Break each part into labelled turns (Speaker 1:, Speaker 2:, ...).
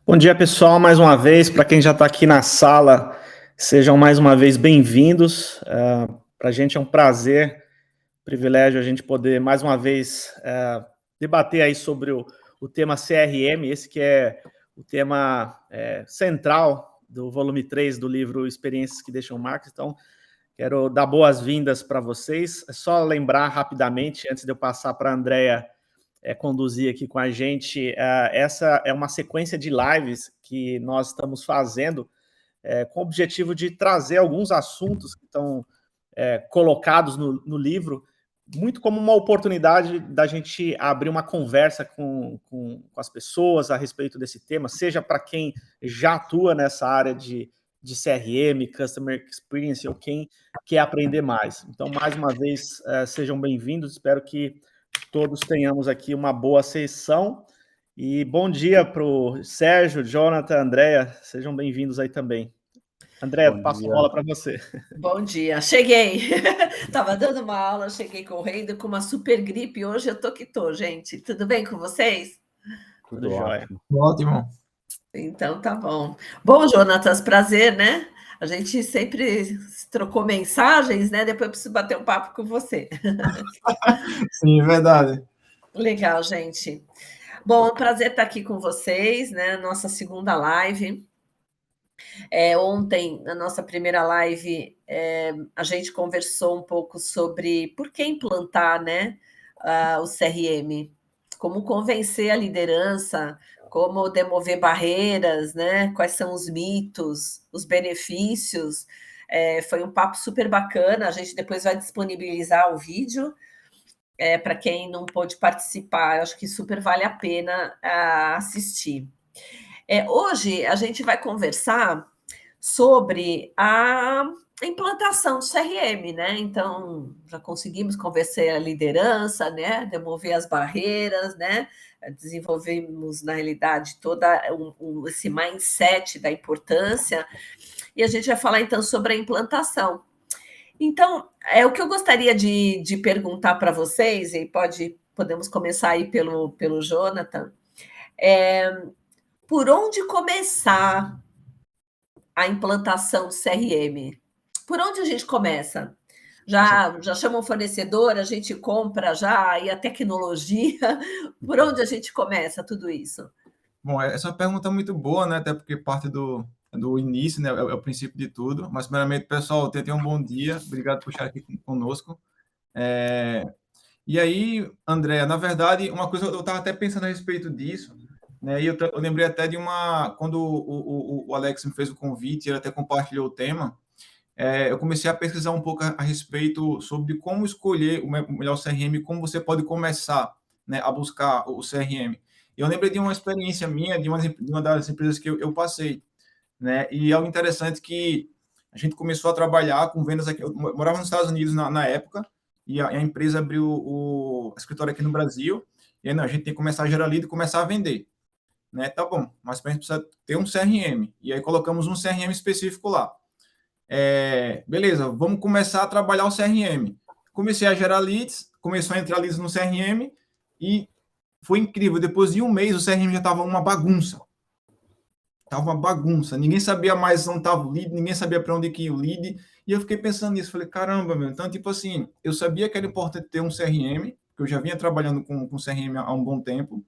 Speaker 1: Bom dia, pessoal, mais uma vez. Para quem já está aqui na sala, sejam mais uma vez bem-vindos. Para a gente é um prazer, privilégio a gente poder mais uma vez debater aí sobre o tema CRM, esse que é o tema central do volume 3 do livro Experiências que Deixam Marcas. Então, quero dar boas-vindas para vocês. É só lembrar rapidamente, antes de eu passar para a Andrea conduzir aqui com a gente. Essa é uma sequência de lives que nós estamos fazendo com o objetivo de trazer alguns assuntos que estão colocados no livro, muito como uma oportunidade da gente abrir uma conversa com as pessoas a respeito desse tema, seja para quem já atua nessa área de CRM, Customer Experience, ou quem quer aprender mais. Então, mais uma vez, sejam bem-vindos. Espero que todos tenhamos aqui uma boa sessão. E bom dia para o Sérgio, Jonathan, Andréa, sejam bem-vindos aí também. Andréa,
Speaker 2: Bom
Speaker 1: passo a
Speaker 2: dia.
Speaker 1: bola para você.
Speaker 3: Bom dia, cheguei. Tava dando uma aula, cheguei correndo com uma super gripe. Hoje eu tô que tô, gente. Tudo bem com vocês?
Speaker 1: Tudo jóia.
Speaker 2: Ótimo.
Speaker 3: Então tá bom. Bom, Jonatas, prazer, né? A gente sempre trocou mensagens, né? Depois eu preciso bater um papo com você.
Speaker 2: Sim, verdade.
Speaker 3: Legal, gente. Bom, é um prazer estar aqui com vocês, né? Nossa segunda live. Ontem, na nossa primeira live, a gente conversou um pouco sobre por que implantar, né, o CRM, como convencer a liderança, como demover barreiras, né, quais são os mitos, os benefícios. Foi um papo super bacana, a gente depois vai disponibilizar o vídeo, para quem não pôde participar, eu acho que super vale a pena assistir. Hoje a gente vai conversar sobre a implantação do CRM, né? Então, já conseguimos convencer a liderança, né? Demover as barreiras, né? Desenvolvemos, na realidade, toda esse mindset da importância, e a gente vai falar, então, sobre a implantação. Então, o que eu gostaria de perguntar para vocês, e podemos começar aí pelo Jonathan, por onde começar a implantação do CRM? Por onde a gente começa? Já chama um fornecedor, a gente compra já, aí a tecnologia, por onde a gente começa tudo isso?
Speaker 2: Bom, essa é uma pergunta muito boa, né? Até porque parte do início, né? É o princípio de tudo. Mas, primeiramente, pessoal, tenham um bom dia. Obrigado por estar aqui conosco. E aí, André, na verdade, uma coisa, eu estava até pensando a respeito disso, né? E eu lembrei até de quando o Alex me fez o convite, ele até compartilhou o tema. Eu comecei a pesquisar um pouco a respeito sobre como escolher o melhor CRM, como você pode começar, né, a buscar o CRM. Eu lembrei de uma experiência minha, de uma das empresas que eu passei, né, e algo interessante que a gente começou a trabalhar com vendas aqui. Eu morava nos Estados Unidos na época, e a empresa abriu o escritório aqui no Brasil, e aí, não, a gente tem que começar a gerar lead e começar a vender. Né, tá bom, mas a gente precisa ter um CRM, e aí colocamos um CRM específico lá. Beleza, vamos começar a trabalhar o CRM. Comecei a gerar leads, começou a entrar leads no CRM e foi incrível. Depois de um mês, o CRM já estava uma bagunça. Estava uma bagunça. Ninguém sabia mais onde estava o lead, ninguém sabia para onde ia o lead. E eu fiquei pensando nisso. Falei, caramba, meu. Então, tipo assim, eu sabia que era importante ter um CRM, que eu já vinha trabalhando com CRM há um bom tempo.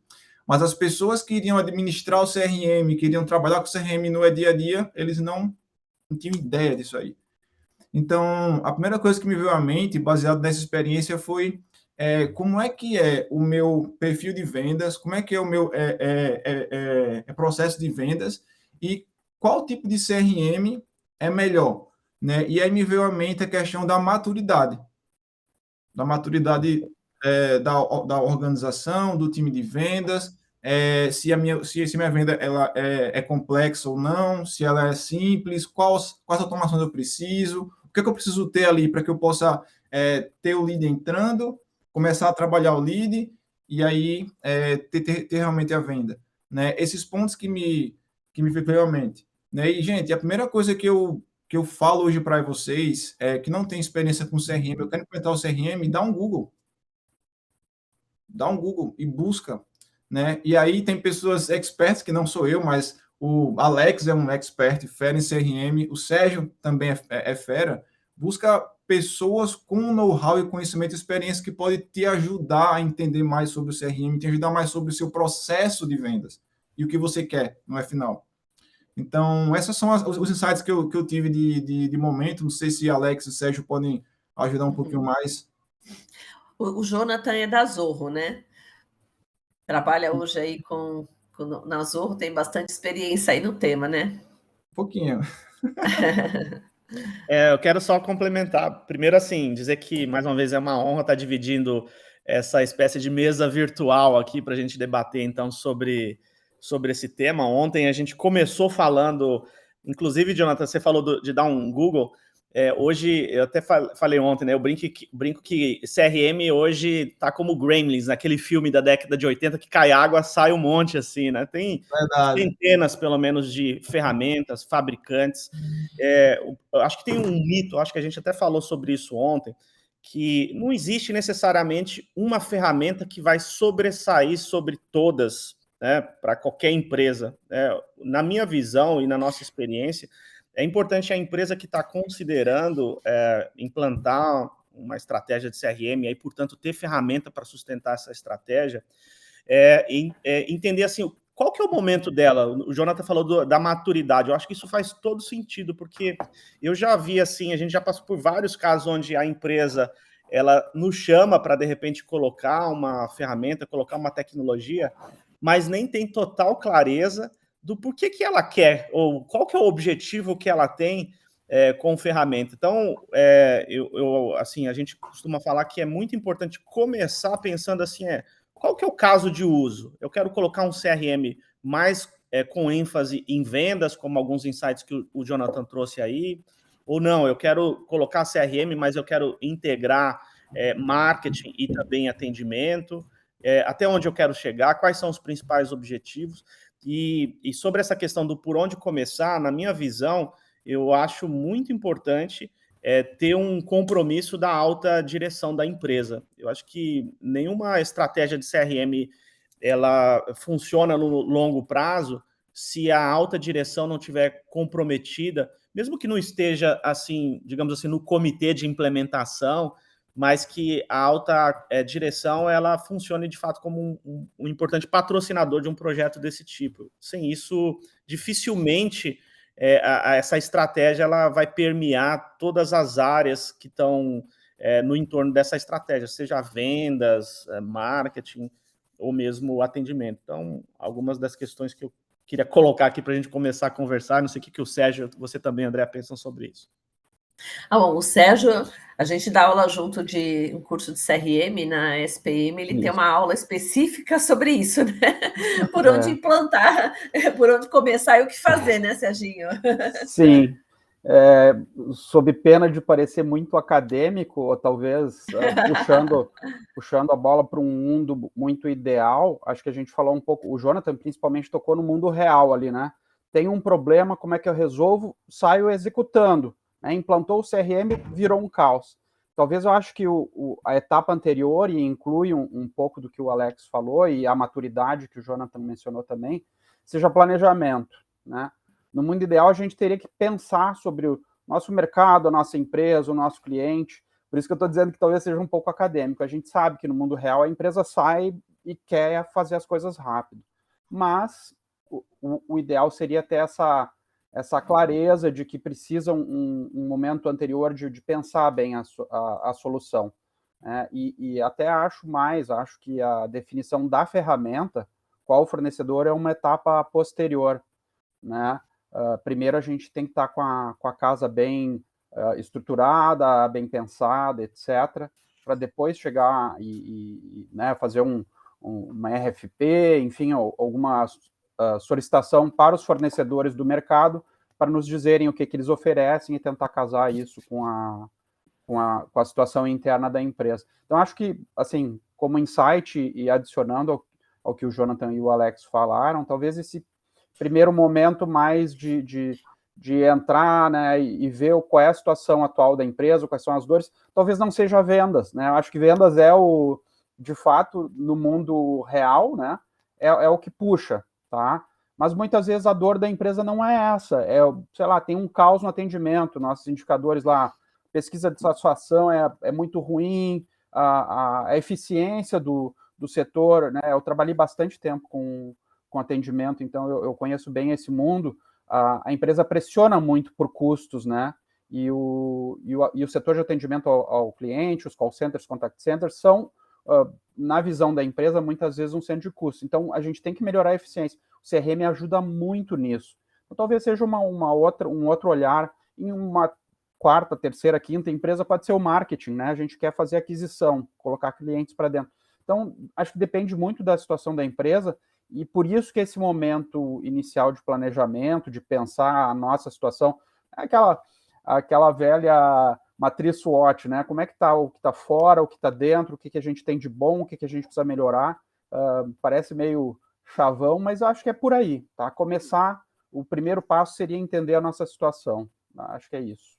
Speaker 2: Mas as pessoas que iriam administrar o CRM, que iriam trabalhar com o CRM no dia a dia, eles não tinham ideia disso aí. Então, a primeira coisa que me veio à mente, baseado nessa experiência, foi como é que é o meu perfil de vendas, como é que é o meu processo de vendas e qual tipo de CRM é melhor, né? E aí me veio à mente a questão da maturidade da organização, do time de vendas, se a minha venda ela é complexa ou não, se ela é simples, quais automações eu preciso, o que eu preciso ter ali para que eu possa ter o lead entrando, começar a trabalhar o lead e aí ter realmente a venda. Né? Esses pontos que me veio à mente. Né? E, gente, a primeira coisa que eu falo hoje para vocês, que não tem experiência com CRM, eu quero implementar o CRM, dá um Google. Dá um Google e busca, né? E aí tem pessoas expertas, que não sou eu, mas o Alex é um expert fera em CRM, o Sérgio também é fera, busca pessoas com know-how e conhecimento e experiência que podem te ajudar a entender mais sobre o CRM, te ajudar mais sobre o seu processo de vendas e o que você quer no final. Então, esses são os insights que eu tive de momento. Não sei se Alex e Sérgio podem ajudar um pouquinho mais.
Speaker 3: O Jonathan é da Zorro, né? Trabalha hoje aí na Zorro, tem bastante experiência aí no tema, né?
Speaker 2: Um pouquinho.
Speaker 1: Eu quero só complementar. Primeiro, assim, dizer que, mais uma vez, é uma honra estar dividindo essa espécie de mesa virtual aqui para a gente debater, então, sobre esse tema. Ontem a gente começou falando, inclusive, Jonathan, você falou de dar um Google. Hoje, eu até falei ontem, né? Eu brinco que CRM hoje está como Gremlins, naquele filme da década de 80 que cai água, sai um monte, assim, né? Tem centenas, pelo menos, de ferramentas, fabricantes. Eu acho que tem um mito, acho que a gente até falou sobre isso ontem, que não existe necessariamente uma ferramenta que vai sobressair sobre todas, né, para qualquer empresa. Na minha visão e na nossa experiência, é importante a empresa que está considerando implantar uma estratégia de CRM, e aí, portanto, ter ferramenta para sustentar essa estratégia, entender assim, qual que é o momento dela? O Jonathan falou da maturidade. Eu acho que isso faz todo sentido, porque eu já vi, assim, a gente já passou por vários casos onde a empresa, ela nos chama para, de repente, colocar uma ferramenta, colocar uma tecnologia, mas nem tem total clareza do porquê que ela quer, ou qual que é o objetivo que ela tem com ferramenta. Então, assim, a gente costuma falar que é muito importante começar pensando assim, qual que é o caso de uso? Eu quero colocar um CRM mais com ênfase em vendas, como alguns insights que o Jonathan trouxe aí, ou não, eu quero colocar CRM, mas eu quero integrar marketing e também atendimento, até onde eu quero chegar, quais são os principais objetivos, e sobre essa questão do por onde começar, na minha visão, eu acho muito importante ter um compromisso da alta direção da empresa. Eu acho que nenhuma estratégia de CRM ela funciona no longo prazo se a alta direção não estiver comprometida, mesmo que não esteja, assim, digamos assim, no comitê de implementação, mas que a alta direção ela funcione de fato como um importante patrocinador de um projeto desse tipo. Sem isso, dificilmente essa estratégia ela vai permear todas as áreas que estão no entorno dessa estratégia, seja vendas, marketing ou mesmo atendimento. Então, algumas das questões que eu queria colocar aqui para a gente começar a conversar, não sei o que o Sérgio, você também, André, pensam sobre isso.
Speaker 3: Bom, o Sérgio, a gente dá aula junto de um curso de CRM na SPM, ele tem uma aula específica sobre isso, né? Por onde implantar, por onde começar e o que fazer, né, Serginho?
Speaker 4: Sim. Sob pena de parecer muito acadêmico, ou talvez puxando a bola para um mundo muito ideal, acho que a gente falou um pouco, o Jonathan principalmente tocou no mundo real ali, né? Tem um problema, como é que eu resolvo? Saio executando. Implantou o CRM, virou um caos. Talvez eu acho que a etapa anterior, e inclui um pouco do que o Alex falou, e a maturidade que o Jonathan mencionou também, seja planejamento, né? No mundo ideal, a gente teria que pensar sobre o nosso mercado, a nossa empresa, o nosso cliente. Por isso que eu estou dizendo que talvez seja um pouco acadêmico. A gente sabe que no mundo real a empresa sai e quer fazer as coisas rápido. Mas o ideal seria ter essa clareza de que precisa um momento anterior de pensar bem a solução. E até acho que a definição da ferramenta, qual fornecedor, é uma etapa posterior, né? Primeiro a gente tem que estar com a casa bem estruturada, bem pensada, etc., para depois chegar e né, fazer uma RFP, enfim, alguma solicitação para os fornecedores do mercado para nos dizerem o que eles oferecem e tentar casar isso com a situação interna da empresa. Então, acho que, assim, como insight e adicionando ao que o Jonathan e o Alex falaram, talvez esse primeiro momento mais de entrar, né, e ver qual é a situação atual da empresa, quais são as dores, talvez não seja vendas, né? Eu acho que vendas de fato, no mundo real, né, é o que puxa, tá? mas muitas vezes a dor da empresa não é essa, sei lá, tem um caos no atendimento, nossos indicadores lá, pesquisa de satisfação é muito ruim, a eficiência do setor, né? Eu trabalhei bastante tempo com atendimento, então eu conheço bem esse mundo. A empresa pressiona muito por custos, né? E o setor de atendimento ao cliente, os call centers, contact centers, são, na visão da empresa, muitas vezes um centro de custo. Então, a gente tem que melhorar a eficiência. O CRM ajuda muito nisso. Então, talvez seja um outro olhar. Em uma quarta, terceira, quinta empresa pode ser o marketing, né? A gente quer fazer aquisição, colocar clientes para dentro. Então, acho que depende muito da situação da empresa, e por isso que esse momento inicial de planejamento, de pensar a nossa situação, é aquela velha matriz SWOT, né? Como é que está o que está fora, o que está dentro, o que a gente tem de bom, o que a gente precisa melhorar. Parece meio chavão, mas eu acho que é por aí, tá? Começar, o primeiro passo seria entender a nossa situação. Acho que é isso.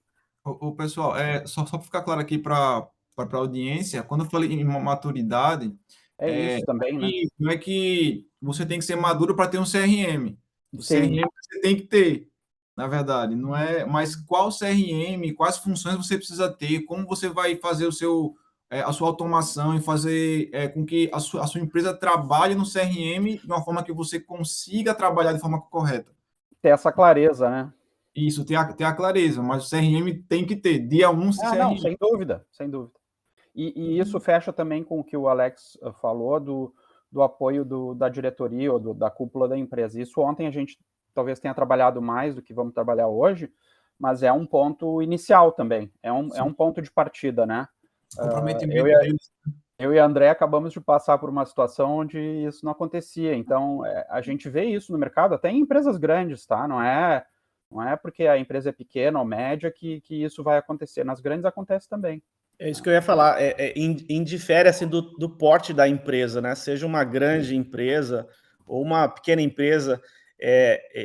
Speaker 2: Pessoal, só para ficar claro aqui para a audiência, quando eu falei em maturidade,
Speaker 4: isso também, né?
Speaker 2: não é que você tem que ser maduro para ter um CRM. O
Speaker 4: Sim.
Speaker 2: CRM você tem que ter, na verdade, não é. Mas qual CRM, quais funções você precisa ter, como você vai fazer a sua automação e fazer com que a sua empresa trabalhe no CRM de uma forma que você consiga trabalhar de forma correta.
Speaker 4: Ter essa clareza, né?
Speaker 2: Isso, ter a clareza, mas o CRM tem que ter, dia 1 CRM.
Speaker 4: Não, sem dúvida, sem dúvida. E isso fecha também com o que o Alex falou do apoio da diretoria ou da cúpula da empresa. Isso ontem a gente talvez tenha trabalhado mais do que vamos trabalhar hoje, mas é um ponto inicial também, é um ponto de partida, né?
Speaker 2: Comprometimento deles.
Speaker 4: Eu e a André acabamos de passar por uma situação onde isso não acontecia, então a gente vê isso no mercado, até em empresas grandes, tá? Não é porque a empresa é pequena ou média que isso vai acontecer, nas grandes acontece também.
Speaker 1: É isso que eu ia falar, indifere assim, do porte da empresa, né? Seja uma grande empresa ou uma pequena empresa,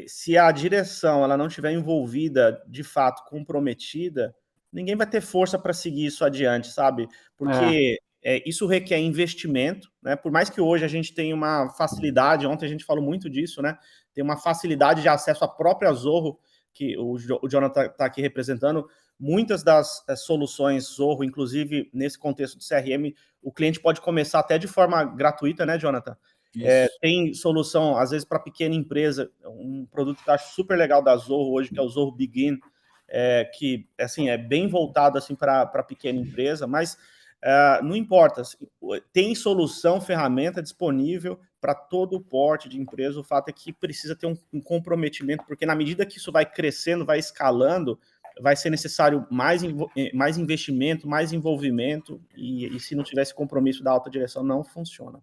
Speaker 1: se a direção ela não estiver envolvida, de fato, comprometida, ninguém vai ter força para seguir isso adiante, sabe? Porque isso requer investimento, né? Por mais que hoje a gente tenha uma facilidade, ontem a gente falou muito disso, né? Tem uma facilidade de acesso à própria Zoho, que o Jonathan está aqui representando. Muitas das soluções Zoho, inclusive nesse contexto de CRM, o cliente pode começar até de forma gratuita, né, Jonathan? Tem solução, às vezes, para pequena empresa, um produto que eu acho super legal da Zoho hoje, que é o Zoho Begin, que assim, é bem voltado assim, para pequena empresa, mas não importa, assim, tem solução, ferramenta disponível para todo o porte de empresa. O fato é que precisa ter um comprometimento, porque na medida que isso vai crescendo, vai escalando, vai ser necessário mais investimento, mais envolvimento, e se não tivesse compromisso da alta direção, não funciona.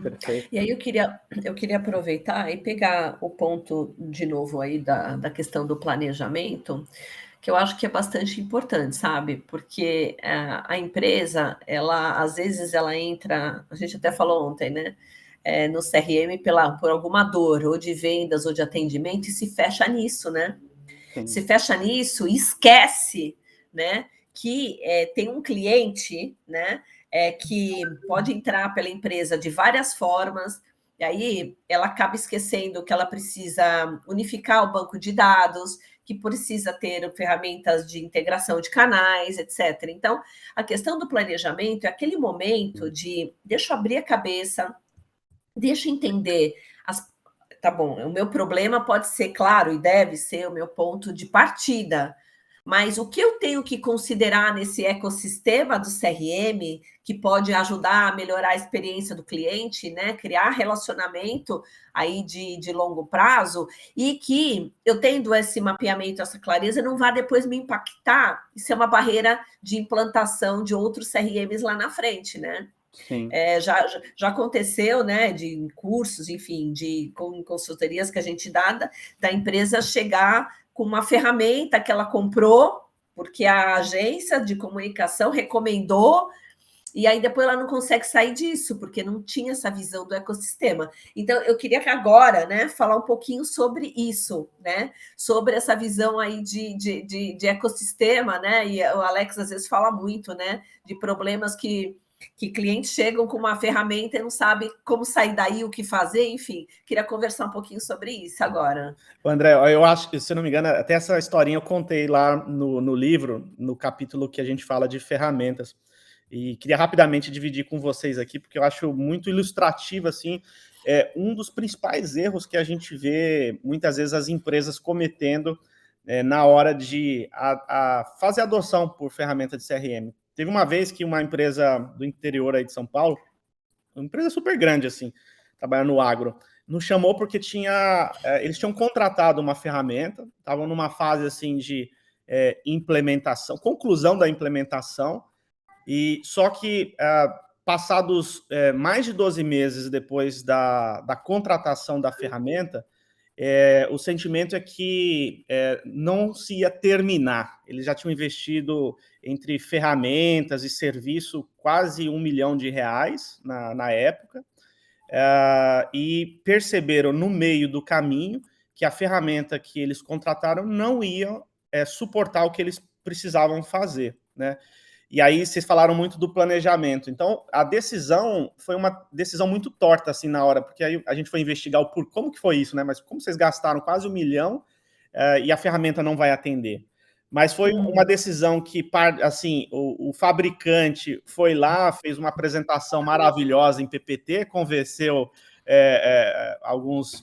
Speaker 3: Perfeito. E aí eu queria aproveitar e pegar o ponto de novo aí da questão do planejamento, que eu acho que é bastante importante, sabe? Porque a empresa, ela às vezes ela entra, a gente até falou ontem, né? No CRM por alguma dor, ou de vendas, ou de atendimento, e se fecha nisso, né? Sim. Se fecha nisso e esquece, né? Que tem um cliente, né? Que pode entrar pela empresa de várias formas, e aí ela acaba esquecendo que ela precisa unificar o banco de dados, que precisa ter ferramentas de integração de canais, etc. Então, a questão do planejamento é aquele momento de deixa eu abrir a cabeça, deixa eu entender tá bom, o meu problema pode ser, claro, e deve ser o meu ponto de partida, mas o que eu tenho que considerar nesse ecossistema do CRM, que pode ajudar a melhorar a experiência do cliente, né? Criar relacionamento aí de longo prazo, e que eu tendo esse mapeamento, essa clareza, não vá depois me impactar, isso é uma barreira de implantação de outros CRMs lá na frente, né?
Speaker 4: Sim.
Speaker 3: Já aconteceu, né, de cursos, enfim, de consultorias que a gente dá, da empresa chegar com uma ferramenta que ela comprou, porque a agência de comunicação recomendou, e aí depois ela não consegue sair disso, porque não tinha essa visão do ecossistema. Então, eu queria que agora, né, falar um pouquinho sobre isso, né, sobre essa visão aí de ecossistema, né, e o Alex às vezes fala muito, né, de problemas que que clientes chegam com uma ferramenta e não sabem como sair daí, o que fazer, enfim. Queria conversar um pouquinho sobre isso agora.
Speaker 1: André, eu acho que, se não me engano, até essa historinha eu contei lá no livro, no capítulo que a gente fala de ferramentas. E queria rapidamente dividir com vocês aqui, porque eu acho muito ilustrativo, assim, um dos principais erros que a gente vê, muitas vezes, as empresas cometendo na hora de fazer adoção por ferramenta de CRM. Teve uma vez que uma empresa do interior aí de São Paulo, uma empresa super grande, assim, trabalhando no agro, nos chamou porque eles tinham contratado uma ferramenta, estavam numa fase, assim, de implementação, conclusão da implementação, e só que, passados mais de 12 meses depois da contratação da ferramenta, o sentimento é que não se ia terminar. Eles já tinham investido entre ferramentas e serviço quase R$1 milhão na época, e perceberam no meio do caminho que a ferramenta que eles contrataram não ia suportar o que eles precisavam fazer, né? E aí vocês falaram muito do planejamento. Então, a decisão foi uma decisão muito torta, assim, na hora, porque aí a gente foi investigar como que foi isso, né? Mas como vocês gastaram quase R$1 milhão e a ferramenta não vai atender? Mas foi uma decisão que, assim, o fabricante foi lá, fez uma apresentação maravilhosa em PPT, convenceu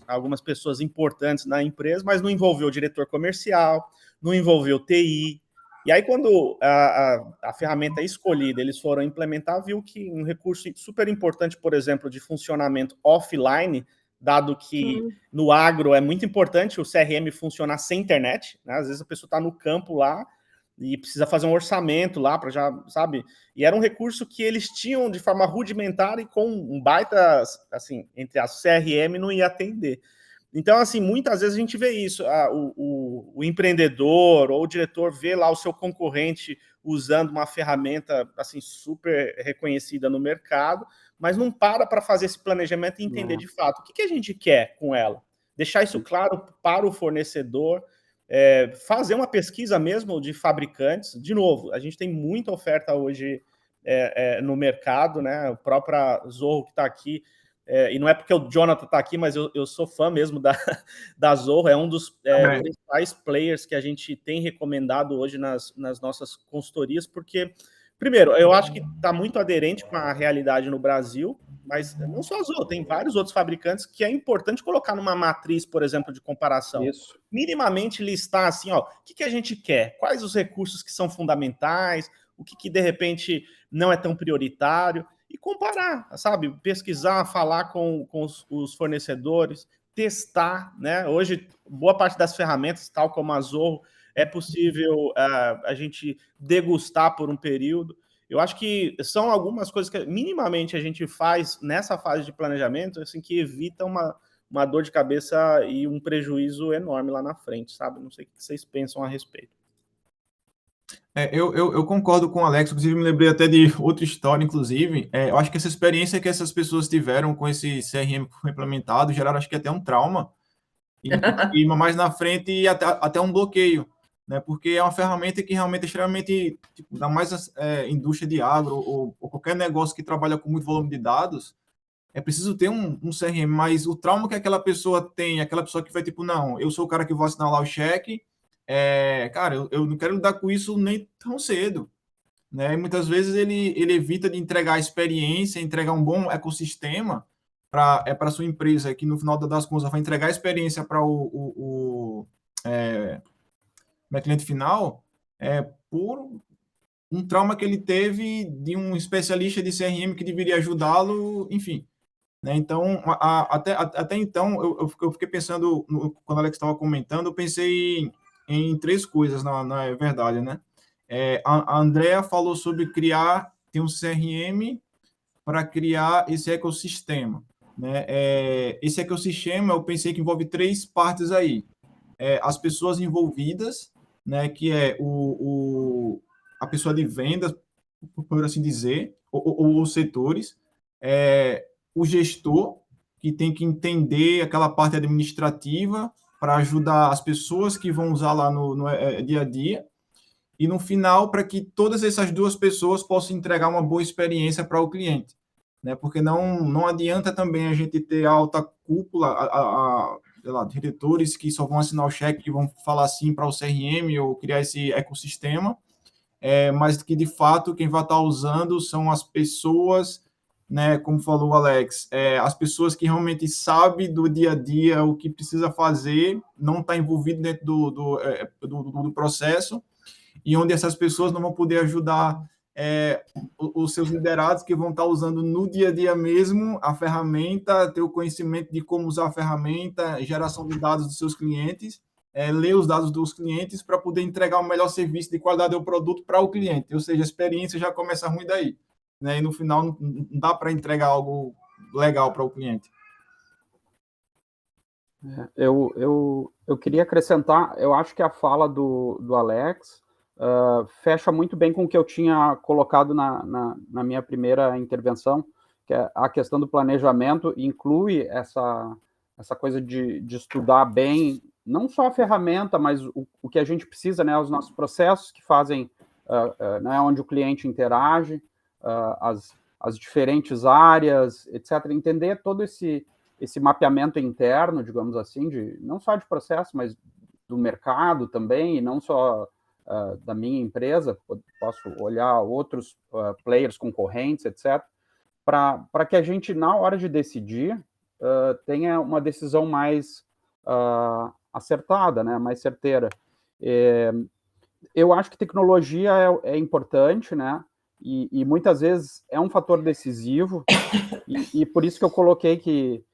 Speaker 1: algumas pessoas importantes na empresa, mas não envolveu o diretor comercial, não envolveu TI. E aí, quando a ferramenta é escolhida, eles foram implementar, viu que um recurso super importante, por exemplo, de funcionamento offline, dado que no agro é muito importante o CRM funcionar sem internet, né? Às vezes a pessoa está no campo lá e precisa fazer um orçamento lá para já, sabe? E era um recurso que eles tinham de forma rudimentar e com um baita, assim, entre as CRM não ia atender. Então, assim, muitas vezes a gente vê isso, o empreendedor ou o diretor vê lá o seu concorrente usando uma ferramenta, assim, super reconhecida no mercado, mas não para fazer esse planejamento e entender de fato o que a gente quer com ela. Deixar isso claro para o fornecedor, fazer uma pesquisa mesmo de fabricantes. De novo, a gente tem muita oferta hoje no mercado, né? A própria Zorro que está aqui, e não é porque o Jonathan está aqui, mas eu sou fã mesmo da Zorro, é um dos principais players que a gente tem recomendado hoje nas nossas consultorias, porque, primeiro, eu acho que está muito aderente com a realidade no Brasil, mas não só a Zorro, tem vários outros fabricantes que é importante colocar numa matriz, por exemplo, de comparação. Isso. Minimamente listar assim, ó, o que a gente quer, quais os recursos que são fundamentais, o que de repente não é tão prioritário, e comparar, sabe? Pesquisar, falar com os fornecedores, testar, né? Hoje, boa parte das ferramentas, tal como a Zorro, é possível a gente degustar por um período. Eu acho que são algumas coisas que minimamente a gente faz nessa fase de planejamento, assim, que evita uma dor de cabeça e um prejuízo enorme lá na frente, sabe? Não sei o que vocês pensam a respeito.
Speaker 2: Eu concordo com o Alex, inclusive me lembrei até de outra história, inclusive. Eu acho que essa experiência que essas pessoas tiveram com esse CRM que foi implementado geraram, acho que até um trauma, e mais na frente até um bloqueio, né? Porque é uma ferramenta que realmente é extremamente, tipo, ainda mais indústria de agro ou qualquer negócio que trabalha com muito volume de dados, é preciso ter um CRM, mas o trauma que aquela pessoa tem, aquela pessoa que vai tipo, não, eu sou o cara que vou assinar lá o cheque, cara, eu não quero lidar com isso nem tão cedo, né? E muitas vezes ele evita de entregar a experiência, entregar um bom ecossistema para sua empresa, que no final das contas vai entregar a experiência para o cliente final, por um trauma que ele teve de um especialista de CRM que deveria ajudá-lo, enfim. Né? Então, até então, eu fiquei pensando, quando o Alex estava comentando, eu pensei em três coisas, na verdade, né? A Andrea falou sobre ter um CRM para criar esse ecossistema, né? Esse ecossistema, eu pensei que envolve três partes aí. As pessoas envolvidas, né? Que é a pessoa de vendas, por assim dizer, ou os setores, o gestor, que tem que entender aquela parte administrativa para ajudar as pessoas que vão usar lá no dia a dia, e no final para que todas essas duas pessoas possam entregar uma boa experiência para o cliente, né? Porque não adianta também a gente ter alta cúpula, sei lá, diretores que só vão assinar o cheque e vão falar sim para o CRM ou criar esse ecossistema, mas que de fato quem vai estar usando são as pessoas, né? Como falou o Alex, as pessoas que realmente sabem do dia a dia o que precisa fazer, não está envolvido dentro do processo, e onde essas pessoas não vão poder ajudar os seus liderados que vão estar usando no dia a dia mesmo a ferramenta, ter o conhecimento de como usar a ferramenta, geração de dados dos seus clientes, ler os dados dos clientes para poder entregar o melhor serviço de qualidade do produto para o cliente. Ou seja, a experiência já começa ruim daí, né? E no final não dá para entregar algo legal para o cliente.
Speaker 4: Eu queria acrescentar, eu acho que a fala do Alex fecha muito bem com o que eu tinha colocado na minha primeira intervenção, que é a questão do planejamento, inclui essa coisa de estudar bem, não só a ferramenta, mas o que a gente precisa, né, os nossos processos que fazem, né, onde o cliente interage, as diferentes áreas, etc. Entender todo esse mapeamento interno, digamos assim, não só de processo, mas do mercado também, e não só da minha empresa, posso olhar outros players concorrentes, etc., para que a gente, na hora de decidir, tenha uma decisão mais acertada, né, mais certeira. Eu acho que tecnologia é importante, né, e muitas vezes é um fator decisivo, e por isso que eu coloquei que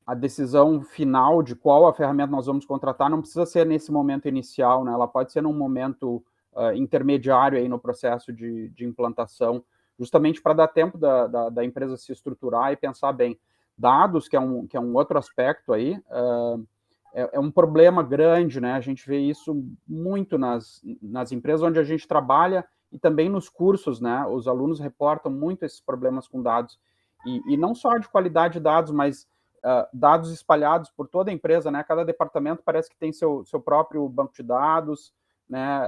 Speaker 4: a decisão final de qual a ferramenta nós vamos contratar não precisa ser nesse momento inicial, né? Ela pode ser num momento intermediário aí no processo de implantação, justamente para dar tempo da empresa se estruturar e pensar bem. Dados, que é um outro aspecto aí, é um problema grande, né? A gente vê isso muito nas empresas onde a gente trabalha e também nos cursos, né? Os alunos reportam muito esses problemas com dados. E não só de qualidade de dados, mas dados espalhados por toda a empresa, né? Cada departamento parece que tem seu próprio banco de dados, né?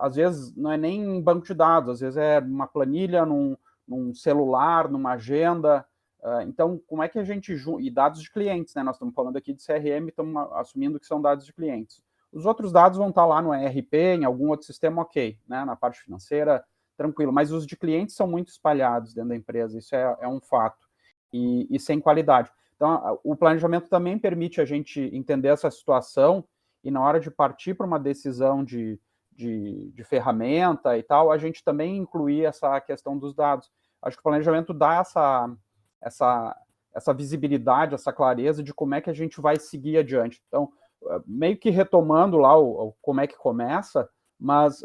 Speaker 4: Às vezes não é nem banco de dados, às vezes é uma planilha num celular, numa agenda. Então, como é que a gente... E dados de clientes, né? Nós estamos falando aqui de CRM, estamos assumindo que são dados de clientes. Os outros dados vão estar lá no ERP, em algum outro sistema, ok, né? Na parte financeira, tranquilo, mas os de clientes são muito espalhados dentro da empresa, isso é um fato, e sem qualidade. Então, o planejamento também permite a gente entender essa situação e na hora de partir para uma decisão de ferramenta e tal, a gente também incluir essa questão dos dados. Acho que o planejamento dá essa visibilidade, essa clareza de como é que a gente vai seguir adiante. Então, meio que retomando lá como é que começa, mas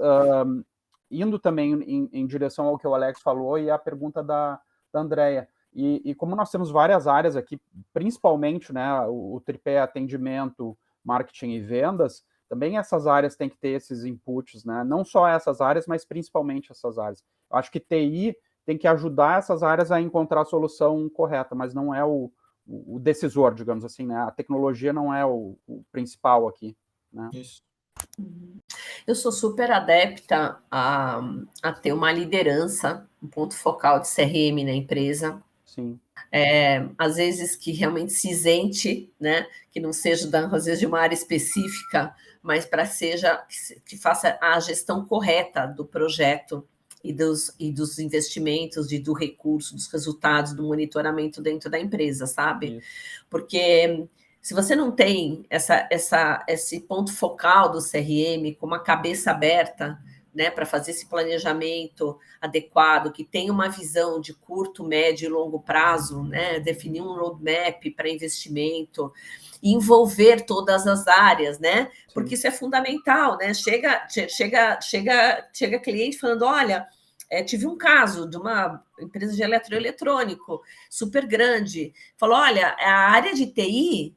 Speaker 4: indo também em direção ao que o Alex falou e a pergunta da Andrea. E como nós temos várias áreas aqui, principalmente, né, o tripé atendimento, marketing e vendas, também essas áreas têm que ter esses inputs, né? Não só essas áreas, mas principalmente essas áreas. Eu acho que TI tem que ajudar essas áreas a encontrar a solução correta, mas não é o decisor, digamos assim, né? A tecnologia não é o principal aqui, né?
Speaker 2: Isso.
Speaker 3: Eu sou super adepta a ter uma liderança, um ponto focal de CRM na empresa.
Speaker 4: Sim.
Speaker 3: Às vezes que realmente se isente, né? Que não seja, às vezes, de uma área específica, mas que faça a gestão correta do projeto e dos investimentos, do recurso, dos resultados, do monitoramento dentro da empresa, sabe? Isso. Porque se você não tem esse ponto focal do CRM com uma cabeça aberta, né, para fazer esse planejamento adequado, que tenha uma visão de curto, médio e longo prazo, né, definir um roadmap para investimento, envolver todas as áreas, né? Porque isso é fundamental, né? Chega cliente falando, olha, tive um caso de uma empresa de eletroeletrônico super grande, falou, olha, a área de TI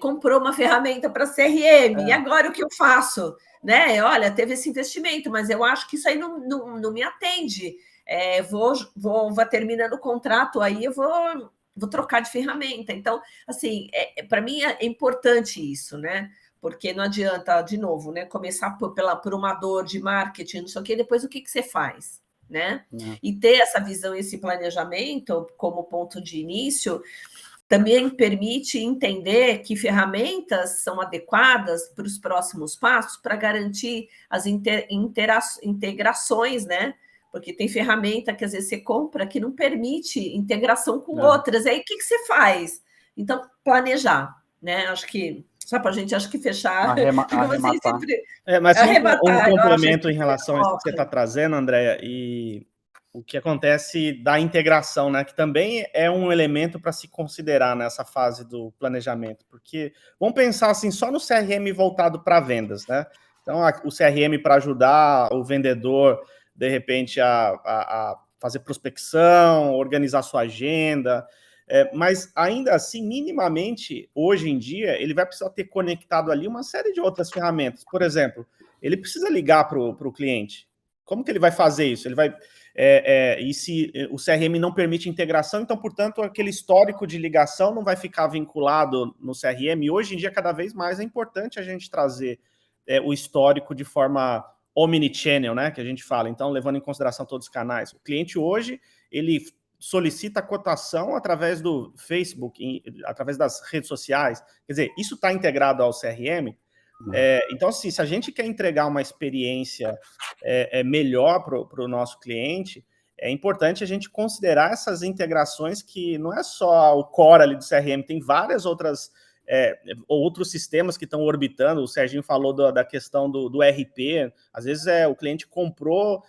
Speaker 3: comprou uma ferramenta para CRM, e agora o que eu faço? Né? Olha, teve esse investimento, mas eu acho que isso aí não me atende. Vou terminando o contrato, aí eu vou trocar de ferramenta. Então, assim, para mim é importante isso, né? Porque não adianta, de novo, né, começar por uma dor de marketing, não sei o quê, depois o que você faz, né? E ter essa visão, esse planejamento como ponto de início, também permite entender que ferramentas são adequadas para os próximos passos para garantir as integrações, né? Porque tem ferramenta que às vezes você compra que não permite integração com outras. Aí o que você faz? Então, planejar, né? Acho que só para a gente fechar.
Speaker 4: Arrematar.
Speaker 3: Sempre...
Speaker 1: Mas um complemento em relação a isso que você está trazendo, Andréia, e o que acontece da integração, né? Que também é um elemento para se considerar nessa fase do planejamento, porque vamos pensar assim só no CRM voltado para vendas, né? Então, o CRM para ajudar o vendedor, de repente, a fazer prospecção, organizar sua agenda. Mas ainda assim, minimamente, hoje em dia, ele vai precisar ter conectado ali uma série de outras ferramentas. Por exemplo, ele precisa ligar para o cliente. Como que ele vai fazer isso? Ele vai e se o CRM não permite integração, então, portanto, aquele histórico de ligação não vai ficar vinculado no CRM. E hoje em dia, cada vez mais é importante a gente trazer o histórico de forma omnichannel, né? Que a gente fala. Então, levando em consideração todos os canais. O cliente hoje, ele solicita cotação através do Facebook, através das redes sociais. Quer dizer, isso está integrado ao CRM. Então, assim, se a gente quer entregar uma experiência melhor para o nosso cliente, é importante a gente considerar essas integrações que não é só o core ali do CRM, tem várias outros sistemas que estão orbitando. O Serginho falou da questão do RP. Às vezes o cliente comprou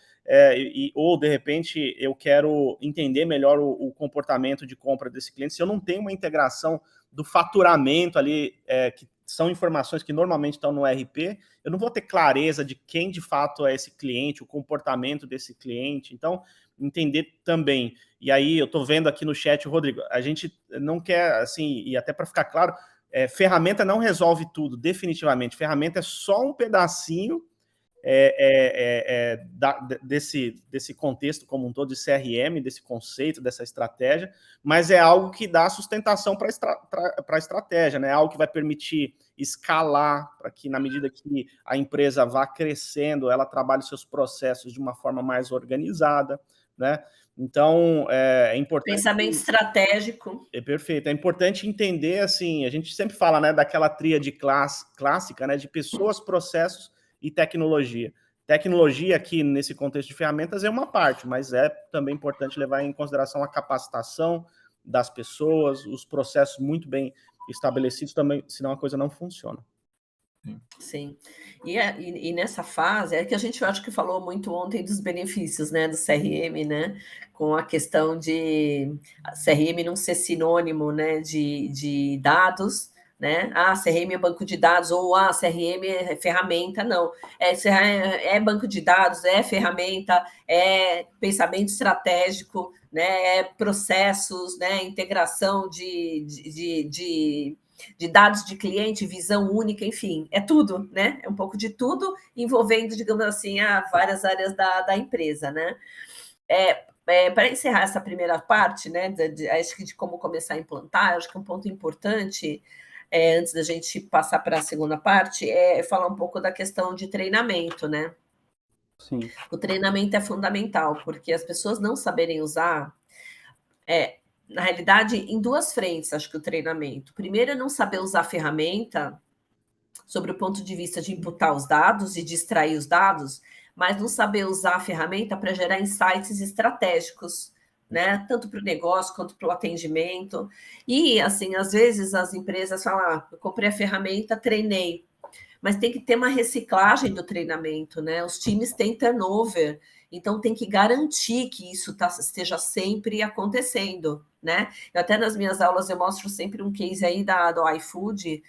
Speaker 1: ou, de repente, eu quero entender melhor o comportamento de compra desse cliente. Se eu não tenho uma integração do faturamento ali, que são informações que normalmente estão no RP, eu não vou ter clareza de quem de fato é esse cliente, o comportamento desse cliente. Então, entender também. E aí, eu estou vendo aqui no chat, Rodrigo, a gente não quer, assim, e até para ficar claro, ferramenta não resolve tudo, definitivamente. Ferramenta é só um pedacinho desse contexto como um todo de CRM, desse conceito, dessa estratégia, mas é algo que dá sustentação para a estratégia, né? É algo que vai permitir escalar, para que, na medida que a empresa vá crescendo, ela trabalhe seus processos de uma forma mais organizada, né? Então, é importante...
Speaker 3: Pensamento estratégico.
Speaker 1: Perfeito. É importante entender, assim, a gente sempre fala, né, daquela tríade clássica, né, de pessoas, processos e tecnologia. Tecnologia aqui, nesse contexto de ferramentas, é uma parte, mas é também importante levar em consideração a capacitação das pessoas, os processos muito bem estabelecidos também, senão a coisa não funciona.
Speaker 3: Sim. E nessa fase, é que a gente, eu acho que falou muito ontem dos benefícios, né, do CRM, né, com a questão de CRM não ser sinônimo, né, de dados, né, CRM é banco de dados, ou CRM é ferramenta, não, é banco de dados, é ferramenta, é pensamento estratégico, né, é processos, né, integração de dados de cliente, visão única, enfim, é tudo, né? É um pouco de tudo, envolvendo, digamos assim, várias áreas da empresa, né? Para encerrar essa primeira parte, né, acho que de como começar a implantar, acho que um ponto importante, antes da gente passar para a segunda parte, é falar um pouco da questão de treinamento, né?
Speaker 4: Sim.
Speaker 3: O treinamento é fundamental, porque as pessoas não saberem usar... na realidade, em duas frentes, acho que o treinamento. Primeiro é não saber usar a ferramenta sobre o ponto de vista de imputar os dados e de extrair os dados, mas não saber usar a ferramenta para gerar insights estratégicos, né? Tanto para o negócio quanto para o atendimento. E, assim, às vezes as empresas falam, eu comprei a ferramenta, treinei. Mas tem que ter uma reciclagem do treinamento, né? Os times têm turnover, então tem que garantir que isso esteja sempre acontecendo, né? Até nas minhas aulas eu mostro sempre um case aí do iFood.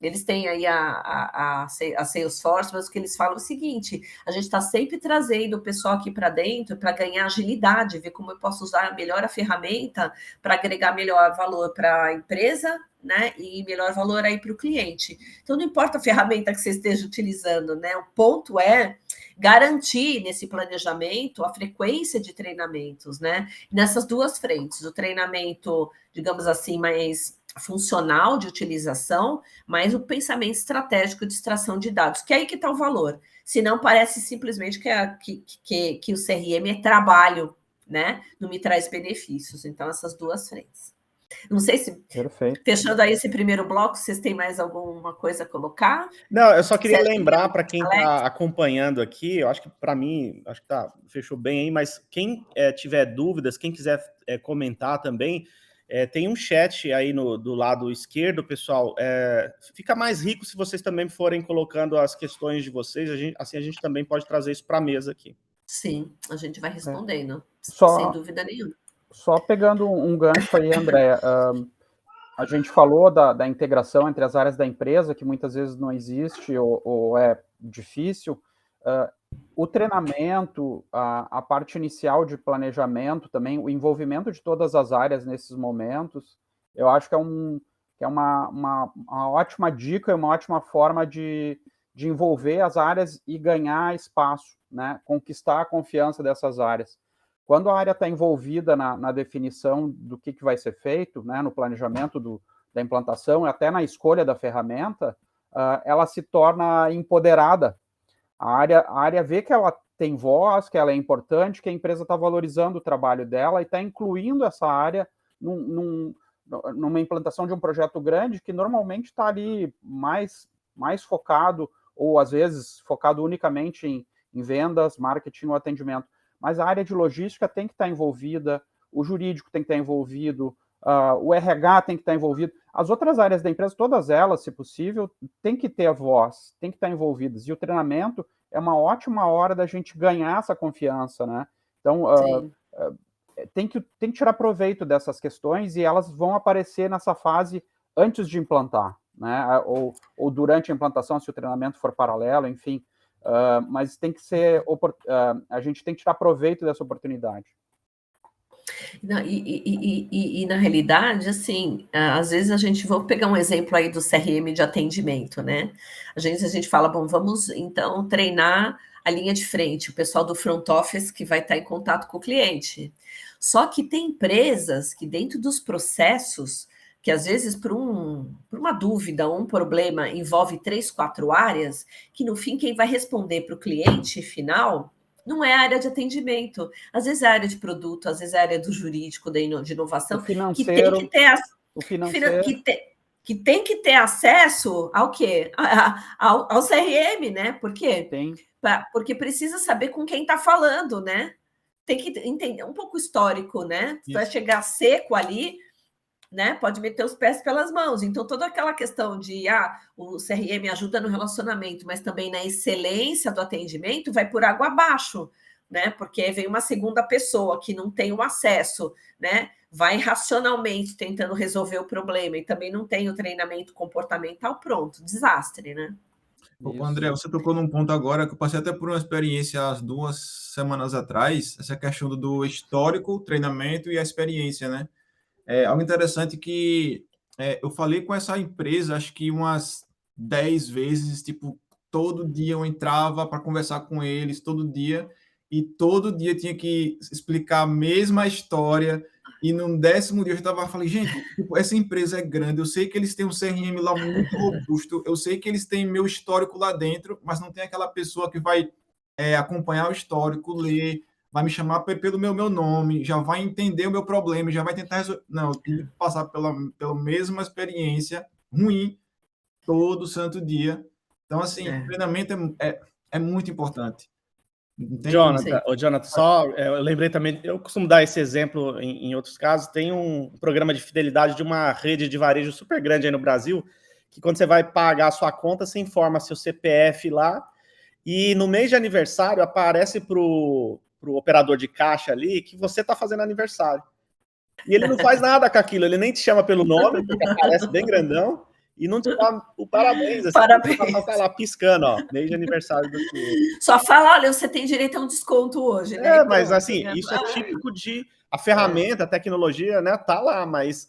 Speaker 3: Eles têm aí a Salesforce, mas o que eles falam é o seguinte: a gente está sempre trazendo o pessoal aqui para dentro para ganhar agilidade, ver como eu posso usar melhor a ferramenta para agregar melhor valor para a empresa, né? E melhor valor aí para o cliente. Então, não importa a ferramenta que você esteja utilizando, né? O ponto é garantir nesse planejamento a frequência de treinamentos, né? Nessas duas frentes, o treinamento, digamos assim, mais funcional de utilização, mas o pensamento estratégico de extração de dados, que é aí que está o valor. Senão parece simplesmente que o CRM é trabalho, né? Não me traz benefícios. Então, essas duas frentes. Não sei se,
Speaker 4: Perfeito.
Speaker 3: fechando aí esse primeiro bloco, vocês têm mais alguma coisa a colocar?
Speaker 1: Não, eu só queria
Speaker 3: Sérgio,
Speaker 1: lembrar para quem
Speaker 3: Alex?
Speaker 1: está acompanhando aqui, eu acho que para mim, acho que fechou bem aí, mas quem tiver dúvidas, quem quiser comentar também, tem um chat aí do lado esquerdo, pessoal. Fica mais rico se vocês também forem colocando as questões de vocês, assim a gente também pode trazer isso para a mesa aqui.
Speaker 3: Sim, a gente vai respondendo, sem dúvida nenhuma.
Speaker 4: Só pegando um gancho aí, André, a gente falou da integração entre as áreas da empresa, que muitas vezes não existe ou é difícil. O treinamento, a parte inicial de planejamento também, o envolvimento de todas as áreas nesses momentos, eu acho que é uma ótima dica e uma ótima forma de envolver as áreas e ganhar espaço, né? Conquistar a confiança dessas áreas. Quando a área está envolvida na definição do que vai ser feito, né, no planejamento da implantação, até na escolha da ferramenta, ela se torna empoderada. A área vê que ela tem voz, que ela é importante, que a empresa está valorizando o trabalho dela e está incluindo essa área numa implantação de um projeto grande que normalmente está ali mais focado, ou às vezes focado unicamente em vendas, marketing ou atendimento. Mas a área de logística tem que estar envolvida, o jurídico tem que estar envolvido, o RH tem que estar envolvido. As outras áreas da empresa, todas elas, se possível, tem que ter a voz, tem que estar envolvidas. E o treinamento é uma ótima hora da gente ganhar essa confiança, né? Então, tem que tirar proveito dessas questões e elas vão aparecer nessa fase antes de implantar, né? Ou durante a implantação, se o treinamento for paralelo, enfim. Mas tem que ser, a gente tem que tirar proveito dessa oportunidade.
Speaker 3: Não, e na realidade, assim, às vezes a gente, vou pegar um exemplo aí do CRM de atendimento, né? A gente fala, bom, vamos então treinar a linha de frente, o pessoal do front office que vai estar em contato com o cliente. Só que tem empresas que dentro dos processos, que às vezes por uma dúvida ou um problema envolve 3, 4 áreas, que no fim quem vai responder para o cliente final não é a área de atendimento. Às vezes é a área de produto, às vezes é a área do jurídico, de inovação,
Speaker 4: que tem
Speaker 3: que ter acesso ao quê? Ao CRM, né? Por quê? Porque precisa saber com quem está falando, né? Tem que entender um pouco histórico, né? Vai chegar seco ali, né? Pode meter os pés pelas mãos. Então, toda aquela questão de o CRM ajuda no relacionamento, mas também na excelência do atendimento, vai por água abaixo, né? Porque vem uma segunda pessoa que não tem o acesso, né? Vai racionalmente tentando resolver o problema e também não tem o treinamento comportamental, pronto, desastre, né?
Speaker 2: Ô, André, você tocou num ponto agora que eu passei até por uma experiência há 2 semanas atrás, essa questão do histórico, treinamento e a experiência, né? Algo interessante que eu falei com essa empresa, acho que umas 10 vezes, tipo, todo dia eu entrava para conversar com eles, todo dia, e todo dia tinha que explicar a mesma história, e no 10º dia eu falei, gente, tipo, essa empresa é grande, eu sei que eles têm um CRM lá muito robusto, eu sei que eles têm meu histórico lá dentro, mas não tem aquela pessoa que vai acompanhar o histórico, ler, vai me chamar pelo meu nome, já vai entender o meu problema, já vai tentar resolver. Não, eu tive que passar pela mesma experiência ruim todo santo dia. Então, assim, o treinamento é muito importante.
Speaker 1: Jonathan, só eu lembrei também, eu costumo dar esse exemplo em outros casos, tem um programa de fidelidade de uma rede de varejo super grande aí no Brasil, que quando você vai pagar a sua conta, você informa seu CPF lá, e no mês de aniversário aparece pro operador de caixa ali que você está fazendo aniversário. E ele não faz nada com aquilo, ele nem te chama pelo nome, porque aparece bem grandão, e não te dá o parabéns.
Speaker 3: Parabéns.
Speaker 1: Você tá lá piscando, ó, mês de aniversário do cliente.
Speaker 3: Só fala, olha, você tem direito a um desconto hoje, né?
Speaker 1: Mas assim, isso é típico de... A ferramenta, a tecnologia, né, tá lá, mas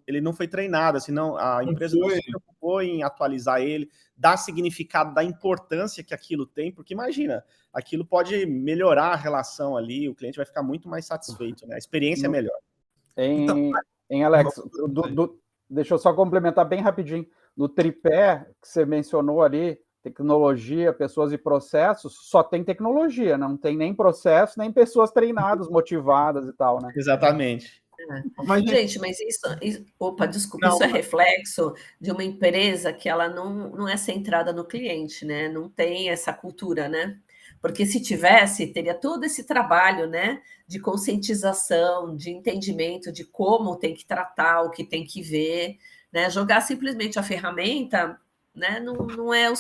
Speaker 1: ele não foi treinado, assim, não, a empresa não se preocupou em atualizar ele, dar significado da importância que aquilo tem, porque imagina, aquilo pode melhorar a relação ali, o cliente vai ficar muito mais satisfeito, né? A experiência é melhor.
Speaker 4: Em Alex, Deixa eu só complementar bem rapidinho. No tripé que você mencionou ali, tecnologia, pessoas e processos, só tem tecnologia, não tem nem processo, nem pessoas treinadas, motivadas e tal, né?
Speaker 1: Exatamente.
Speaker 3: Gente, mas opa, desculpa,
Speaker 2: Não,
Speaker 3: isso é reflexo de uma empresa que ela não é centrada no cliente, né? Não tem essa cultura, né? Porque se tivesse, teria todo esse trabalho, né? De conscientização, de entendimento de como tem que tratar, o que tem que ver, né? Jogar simplesmente a ferramenta, né? Não é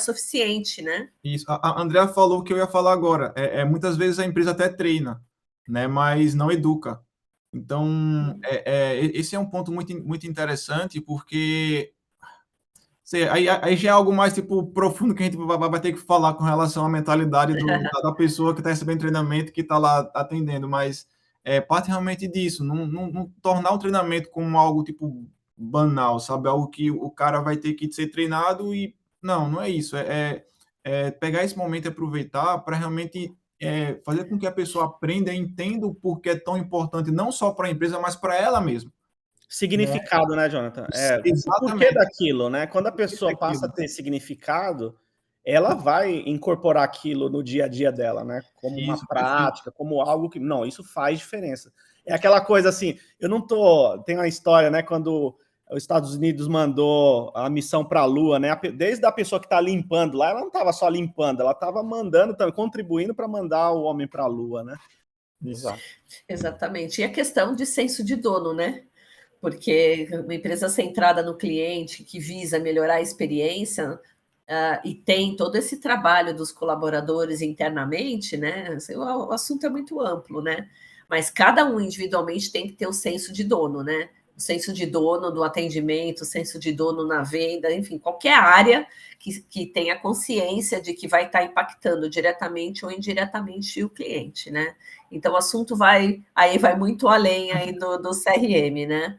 Speaker 3: suficiente, né?
Speaker 2: isso. A Andrea falou o que eu ia falar agora. Muitas vezes a empresa até treina, né, mas não educa. Então, esse é um ponto muito interessante, porque aí já é algo mais tipo profundo que a gente vai ter que falar com relação à mentalidade da pessoa que está recebendo treinamento, que está lá atendendo, mas parte realmente disso, não tornar o treinamento como algo tipo banal, sabe? Algo que o cara vai ter que ser treinado e não é isso. Pegar esse momento e aproveitar para realmente fazer com que a pessoa aprenda e entenda o porquê é tão importante, não só para a empresa, mas para ela mesma.
Speaker 1: Significado, né, Jonathan? O porquê
Speaker 2: Exatamente.
Speaker 1: daquilo, né? Quando a pessoa passa a ter significado, ela vai incorporar aquilo no dia a dia dela, né? Como uma
Speaker 2: Isso,
Speaker 1: prática, como algo que. Não, isso faz diferença. É aquela coisa assim, eu não tô. Tem uma história, né? Quando os Estados Unidos mandou a missão para a Lua, né? Desde a pessoa que está limpando lá, ela não estava só limpando, ela estava mandando, contribuindo para mandar o homem para a Lua, né?
Speaker 4: Exato.
Speaker 3: Exatamente. E a questão de senso de dono, né? Porque uma empresa centrada no cliente, que visa melhorar a experiência, e tem todo esse trabalho dos colaboradores internamente, né? O assunto é muito amplo, né? Mas cada um individualmente tem que ter o senso de dono, né? O senso de dono do atendimento, o senso de dono na venda, enfim, qualquer área que tenha consciência de que vai estar impactando diretamente ou indiretamente o cliente, né? Então o assunto vai muito além aí do CRM, né?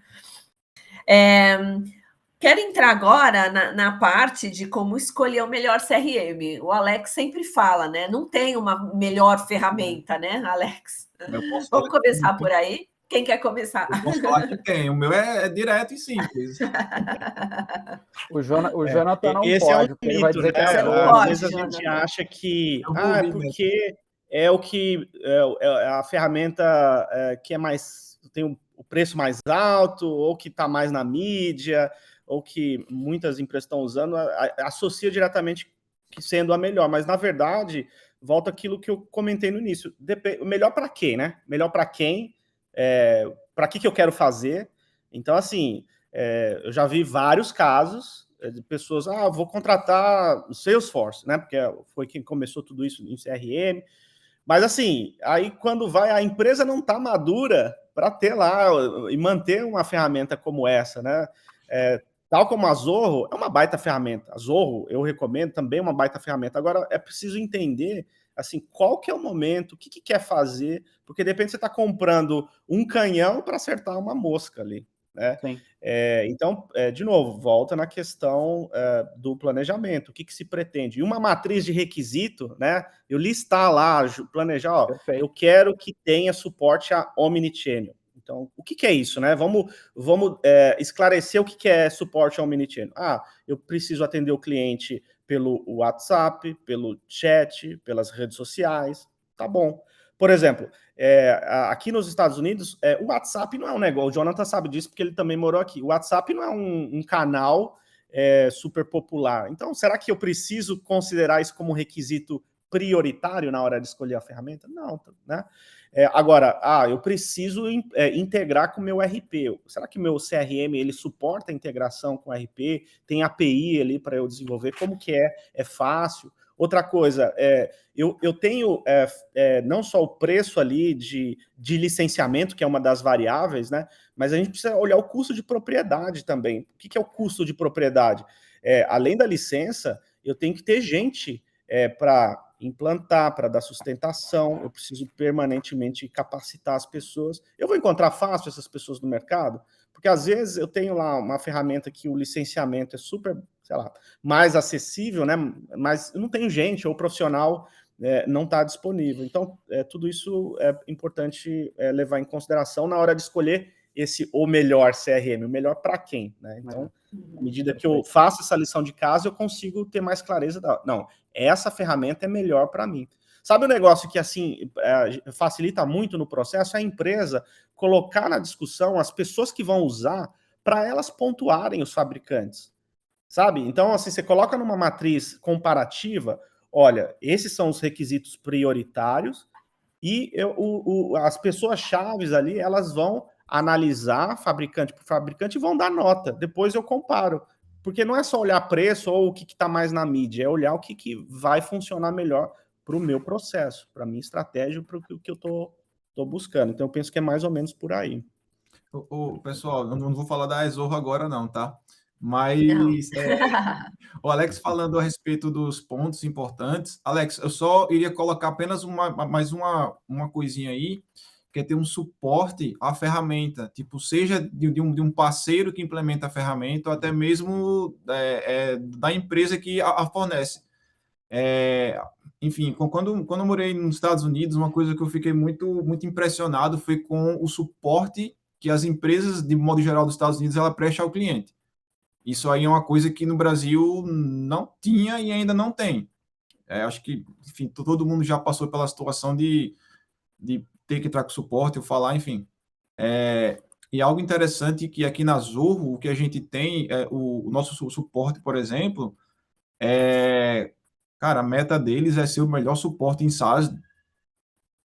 Speaker 3: Quero entrar agora na parte de como escolher o melhor CRM. O Alex sempre fala, né? Não tem uma melhor ferramenta, né, Alex? Vamos começar por aí? Quem quer começar?
Speaker 2: Eu posso falar que tem. O meu é direto e simples.
Speaker 4: O Jonathan não
Speaker 1: Esse é um
Speaker 4: pode, porque ele vai
Speaker 1: mito, né?
Speaker 4: dizer que é
Speaker 3: Você não
Speaker 4: bom.
Speaker 1: Às
Speaker 3: pode,
Speaker 1: vezes a gente
Speaker 3: Jonathan.
Speaker 1: acha que
Speaker 2: Eu vou
Speaker 1: é
Speaker 2: ouvir mesmo.
Speaker 1: porque é o que é a ferramenta que é mais tem o preço mais alto, ou que está mais na mídia, ou que muitas empresas estão usando, associa diretamente que sendo a melhor, mas na verdade volta aquilo que eu comentei no início. Melhor para quem, né? Melhor para quem? Para que eu quero fazer? Então, assim, eu já vi vários casos de pessoas, vou contratar o Salesforce, né? Porque foi quem começou tudo isso em CRM. Mas assim, aí quando a empresa não está madura para ter lá e manter uma ferramenta como essa, né? Tal como a Zorro, é uma baita ferramenta. A Zorro, eu recomendo, também é uma baita ferramenta. Agora, é preciso entender assim, qual que é o momento, o que quer fazer, porque de repente você está comprando um canhão para acertar uma mosca ali, né?
Speaker 4: Sim.
Speaker 1: Então, de novo, volta na questão do planejamento, o que se pretende. E uma matriz de requisito, né? Eu listar lá, planejar, eu quero que tenha suporte a Omnichannel. Então, o que é isso, né? Vamos esclarecer o que é suporte a Omnichannel. Eu preciso atender o cliente pelo WhatsApp, pelo chat, pelas redes sociais. Tá bom. Por exemplo, aqui nos Estados Unidos, o WhatsApp não é um negócio, o Jonathan sabe disso porque ele também morou aqui. O WhatsApp não é um canal super popular. Então, será que eu preciso considerar isso como um requisito prioritário na hora de escolher a ferramenta? Não, né? Agora, eu preciso integrar com o meu RP. Será que meu CRM ele suporta a integração com o RP? Tem API ali para eu desenvolver? Como que é fácil? Outra coisa, eu tenho não só o preço ali de licenciamento, que é uma das variáveis, né? Mas a gente precisa olhar o custo de propriedade também. O que é o custo de propriedade? Além da licença, eu tenho que ter gente para implantar, para dar sustentação, eu preciso permanentemente capacitar as pessoas. Eu vou encontrar fácil essas pessoas no mercado? Porque às vezes eu tenho lá uma ferramenta que o licenciamento é super, sei lá, mais acessível, né? Mas eu não tenho gente, ou o profissional não está disponível. Então, tudo isso é importante levar em consideração na hora de escolher o melhor CRM, o melhor para quem, né? Então, à medida que eu faço essa lição de casa, eu consigo ter mais clareza não, essa ferramenta é melhor para mim. Sabe um negócio que, assim, facilita muito no processo? É a empresa colocar na discussão as pessoas que vão usar para elas pontuarem os fabricantes, sabe? Então, assim, você coloca numa matriz comparativa, olha, esses são os requisitos prioritários e as pessoas-chave ali, elas vão analisar fabricante por fabricante e vão dar nota. Depois eu comparo. Porque não é só olhar preço ou o que está mais na mídia, é olhar o que vai funcionar melhor para o meu processo, para a minha estratégia, para o que eu estou buscando. Então, eu penso que é mais ou menos por aí.
Speaker 2: Pessoal, eu não vou falar da Zorro agora não, tá? Mas o Alex falando a respeito dos pontos importantes. Alex, eu só iria colocar apenas mais uma coisinha aí, que é ter um suporte à ferramenta, tipo, seja de um parceiro que implementa a ferramenta, ou até mesmo da empresa que a fornece. Enfim, quando eu morei nos Estados Unidos, uma coisa que eu fiquei muito impressionado foi com o suporte que as empresas, de modo geral, dos Estados Unidos, ela presta ao cliente. Isso aí é uma coisa que no Brasil não tinha e ainda não tem. Acho que, enfim, todo mundo já passou pela situação de ter que entrar com suporte ou falar, enfim. E algo interessante que aqui na Zorro, o que a gente tem, o nosso suporte, por exemplo, cara, a meta deles é ser o melhor suporte em SaaS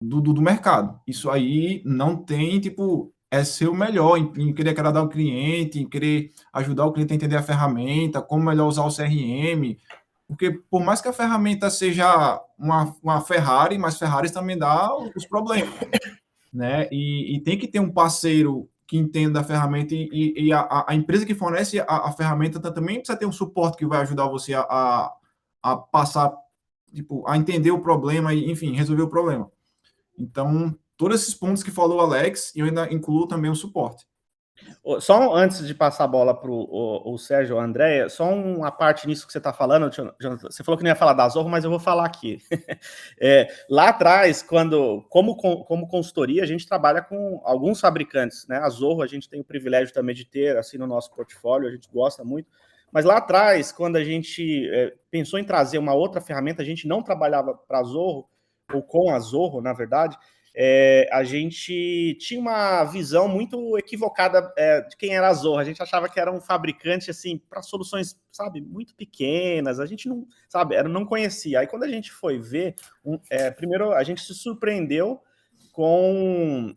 Speaker 2: do mercado. Isso aí não tem, tipo, é ser o melhor em querer agradar o cliente, em querer ajudar o cliente a entender a ferramenta, como melhor usar o CRM, porque por mais que a ferramenta seja uma Ferrari, mas Ferrari também dá os problemas, né? E tem que ter um parceiro que entenda a ferramenta e a empresa que fornece a ferramenta também precisa ter um suporte que vai ajudar você a passar, tipo, a entender o problema e, enfim, resolver o problema. Então, todos esses pontos que falou o Alex, eu ainda incluo também o suporte.
Speaker 1: Só antes de passar a bola para o Sérgio ou a Andréia, só uma parte nisso que você está falando, Jonathan. Você falou que não ia falar da Zorro, mas eu vou falar aqui. Lá atrás, como consultoria, a gente trabalha com alguns fabricantes, né? A Zorro a gente tem o privilégio também de ter assim no nosso portfólio, a gente gosta muito. Mas lá atrás, quando a gente pensou em trazer uma outra ferramenta, a gente não trabalhava para a Zorro, ou com a Zorro, na verdade, a gente tinha uma visão muito equivocada de quem era a Zorro. A gente achava que era um fabricante assim para soluções, sabe, muito pequenas. A gente não, sabe, não conhecia. Aí quando a gente foi ver, primeiro a gente se surpreendeu com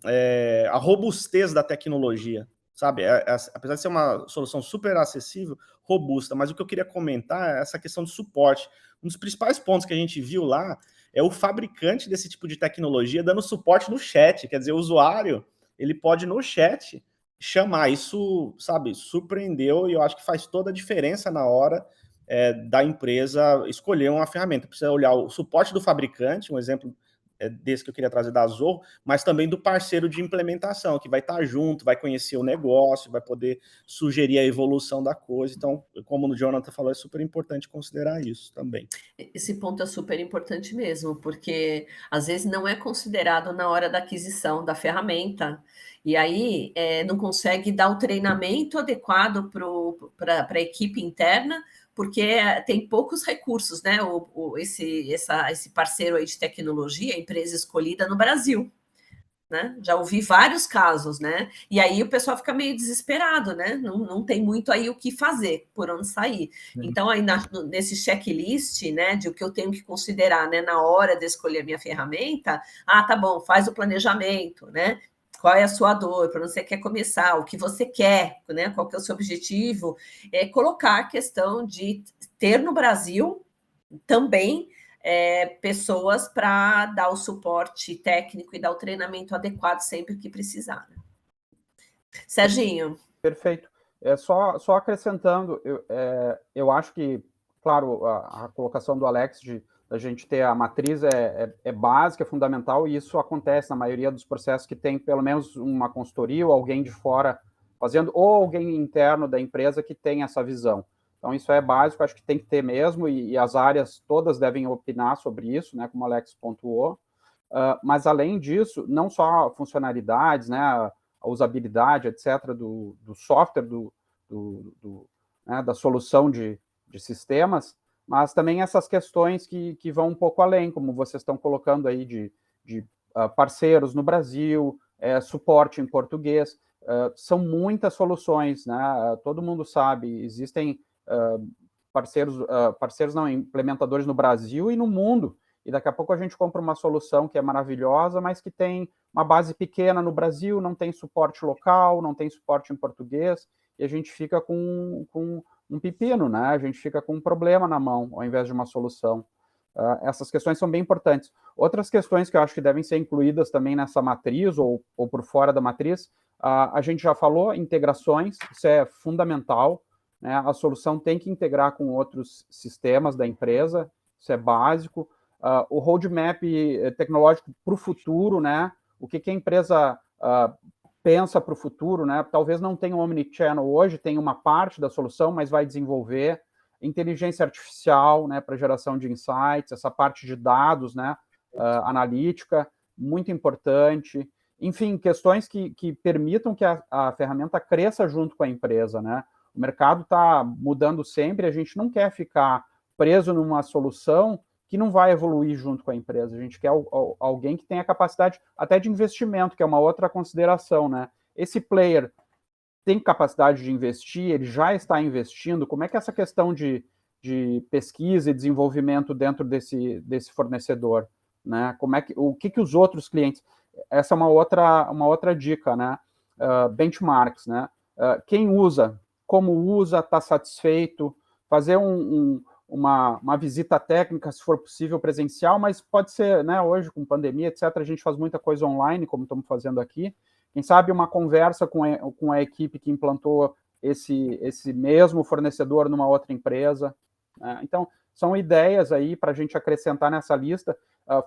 Speaker 1: a robustez da tecnologia, sabe? Apesar de ser uma solução super acessível, robusta. Mas o que eu queria comentar é essa questão de suporte. Um dos principais pontos que a gente viu lá é o fabricante desse tipo de tecnologia dando suporte no chat. Quer dizer, o usuário, ele pode no chat chamar. Isso, sabe, surpreendeu e eu acho que faz toda a diferença na hora da empresa escolher uma ferramenta. Precisa olhar o suporte do fabricante, um exemplo desse que eu queria trazer da Zorro, mas também do parceiro de implementação, que vai estar junto, vai conhecer o negócio, vai poder sugerir a evolução da coisa. Então, como o Jonathan falou, é super importante considerar isso também.
Speaker 3: Esse ponto é super importante mesmo, porque às vezes não é considerado na hora da aquisição da ferramenta, e aí não consegue dar o treinamento adequado para a equipe interna, porque tem poucos recursos, né? Esse parceiro aí de tecnologia, a empresa escolhida no Brasil. Né? Já ouvi vários casos, né? E aí o pessoal fica meio desesperado, né? Não tem muito aí o que fazer, por onde sair. Então, aí nesse checklist, né, de o que eu tenho que considerar, né, na hora de escolher a minha ferramenta, tá bom, faz o planejamento, né? Qual é a sua dor, para onde você quer começar, o que você quer, né? Qual que é o seu objetivo? Colocar a questão de ter no Brasil também pessoas para dar o suporte técnico e dar o treinamento adequado sempre que precisar. Né? Serginho.
Speaker 4: Perfeito. Só acrescentando, eu acho que, claro, a colocação do Alex da gente ter a matriz é básica, é fundamental, e isso acontece na maioria dos processos que tem pelo menos uma consultoria ou alguém de fora fazendo, ou alguém interno da empresa que tem essa visão. Então, isso é básico, acho que tem que ter mesmo, e as áreas todas devem opinar sobre isso, né, como o Alex pontuou. Mas, além disso, não só funcionalidades, né, usabilidade, etc., do software, né, da solução de sistemas, mas também essas questões que vão um pouco além, como vocês estão colocando aí de parceiros no Brasil, suporte em português, são muitas soluções, né? Todo mundo sabe, existem parceiros não, implementadores no Brasil e no mundo, e daqui a pouco a gente compra uma solução que é maravilhosa, mas que tem uma base pequena no Brasil, não tem suporte local, não tem suporte em português, e a gente fica com um pepino, né? A gente fica com um problema na mão, ao invés de uma solução. Essas questões são bem importantes. Outras questões que eu acho que devem ser incluídas também nessa matriz, ou por fora da matriz, a gente já falou, integrações, isso é fundamental, né? A solução tem que integrar com outros sistemas da empresa, isso é básico. O roadmap tecnológico para o futuro, né? O que a empresa pensa para o futuro, né? Talvez não tenha um omnichannel hoje, tem uma parte da solução, mas vai desenvolver. Inteligência artificial, né, para geração de insights, essa parte de dados, né, analítica, muito importante. Enfim, questões que permitam que a ferramenta cresça junto com a empresa, né? O mercado está mudando sempre, a gente não quer ficar preso numa solução que não vai evoluir junto com a empresa. A gente quer alguém que tenha capacidade até de investimento, que é uma outra consideração, né? Esse player tem capacidade de investir, ele já está investindo, como é que é essa questão de pesquisa e desenvolvimento dentro desse fornecedor, né? O que os outros clientes... Essa é uma outra dica, né? Benchmarks, né? Quem usa, como usa, está satisfeito, fazer uma visita técnica, se for possível, presencial, mas pode ser, né, hoje, com pandemia, etc., a gente faz muita coisa online, como estamos fazendo aqui. Quem sabe uma conversa com a equipe que implantou esse mesmo fornecedor numa outra empresa. Né? Então, são ideias aí para a gente acrescentar nessa lista.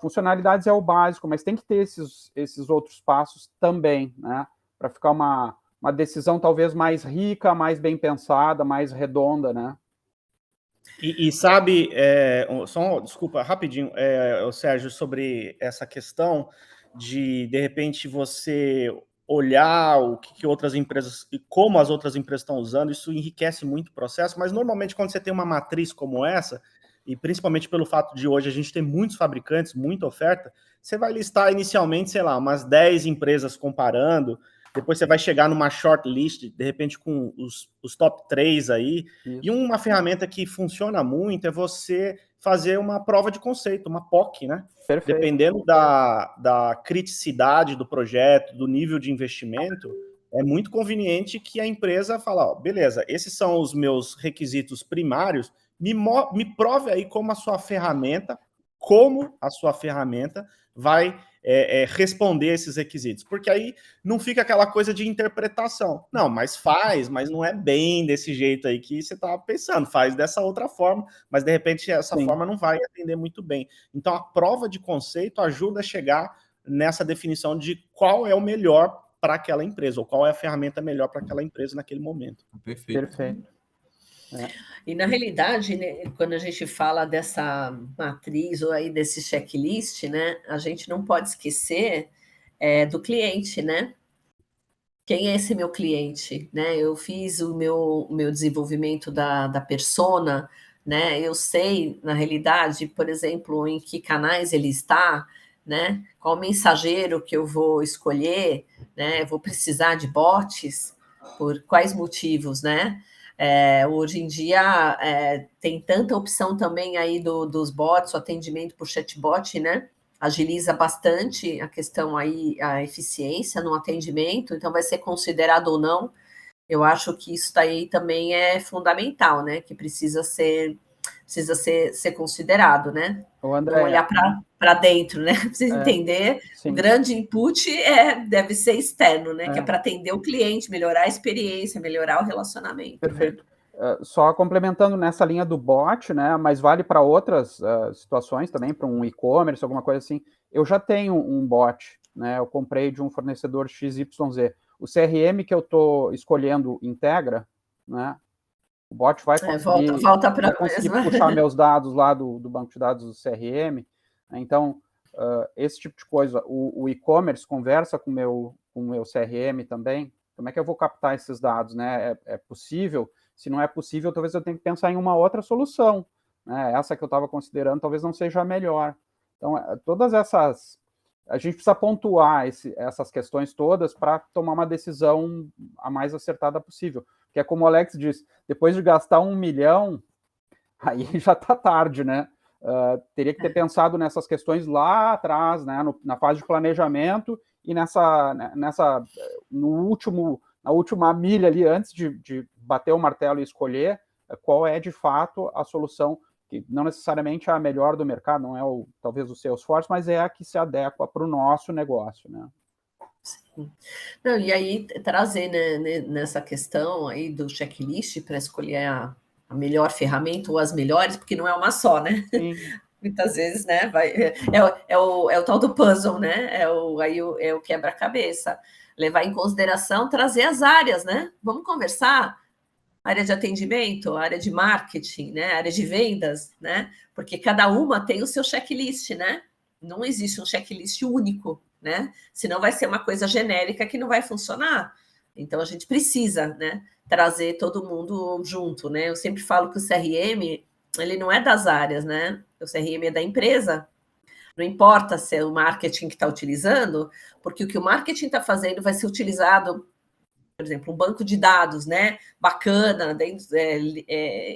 Speaker 4: Funcionalidades é o básico, mas tem que ter esses outros passos também, né? Para ficar uma decisão talvez mais rica, mais bem pensada, mais redonda, né?
Speaker 1: E sabe, desculpa, rapidinho, Sérgio, sobre essa questão de repente, você olhar o que outras empresas e como as outras empresas estão usando, isso enriquece muito o processo, mas normalmente quando você tem uma matriz como essa, e principalmente pelo fato de hoje a gente ter muitos fabricantes, muita oferta, você vai listar inicialmente, sei lá, umas 10 empresas comparando, depois você vai chegar numa shortlist, de repente com os top 3 aí. Isso. E uma ferramenta que funciona muito é você fazer uma prova de conceito, uma POC, né? Perfeito. Dependendo da criticidade do projeto, do nível de investimento, é muito conveniente que a empresa fale, ó, beleza, esses são os meus requisitos primários, me prove aí como a sua ferramenta vai responder esses requisitos, porque aí não fica aquela coisa de interpretação. Não, mas não é bem desse jeito aí que você estava pensando, faz dessa outra forma, mas de repente essa forma não vai atender muito bem. Então a prova de conceito ajuda a chegar nessa definição de qual é o melhor para aquela empresa, ou qual é a ferramenta melhor para aquela empresa naquele momento.
Speaker 4: Perfeito.
Speaker 3: E na realidade, né, quando a gente fala dessa matriz ou aí desse checklist, né, a gente não pode esquecer do cliente, né? Quem é esse meu cliente, né? Eu fiz o meu desenvolvimento da persona, né? Eu sei, na realidade, por exemplo, em que canais ele está, né? Qual mensageiro que eu vou escolher, né? Eu vou precisar de bots, por quais motivos, né? Hoje em dia tem tanta opção também aí dos bots, o atendimento por chatbot, né? Agiliza bastante a questão aí, a eficiência no atendimento, então vai ser considerado ou não. Eu acho que isso daí também é fundamental, né? Que precisa ser considerado, né?
Speaker 4: André,
Speaker 3: não olhar para dentro, né? Precisa entender. Sim. O grande input deve ser externo, né? Que é para atender o cliente, melhorar a experiência, melhorar o relacionamento.
Speaker 4: Perfeito. Né? Só complementando nessa linha do bot, né? Mas vale para outras situações também, para um e-commerce, alguma coisa assim. Eu já tenho um bot, né? Eu comprei de um fornecedor XYZ. O CRM que eu estou escolhendo integra, né? O bot vai conseguir, vai conseguir puxar meus dados lá do banco de dados do CRM. Então, esse tipo de coisa. O e-commerce conversa com o com o meu CRM também, como é que eu vou captar esses dados, né? É possível? Se não é possível, talvez eu tenha que pensar em uma outra solução, né? Essa que eu estava considerando talvez não seja a melhor. Então, todas essas... A gente precisa pontuar essas questões todas para tomar uma decisão a mais acertada possível. Que é como o Alex disse, depois de gastar 1 milhão, aí já está tarde, né? Teria que ter pensado nessas questões lá atrás, né? Na fase de planejamento e na última milha ali, antes de bater o martelo e escolher qual é de fato a solução, que não necessariamente é a melhor do mercado, não é talvez o Salesforce, mas é a que se adequa para o nosso negócio, né?
Speaker 3: Sim. Não, e aí trazer, né, nessa questão aí do checklist para escolher a melhor ferramenta ou as melhores, porque não é uma só, né?
Speaker 4: Sim.
Speaker 3: Muitas vezes, né? É o tal do puzzle, né? É o quebra-cabeça. Levar em consideração, trazer as áreas, né? Vamos conversar. Área de atendimento, área de marketing, né? Área de vendas, né? Porque cada uma tem o seu checklist, né? Não existe um checklist único, né? Senão vai ser uma coisa genérica que não vai funcionar. Então a gente precisa, né, trazer todo mundo junto, né? Eu sempre falo que o CRM, ele não é das áreas, né? O CRM é da empresa. Não importa se é o marketing que está utilizando, porque o que o marketing está fazendo vai ser utilizado, por exemplo, um banco de dados, né, bacana,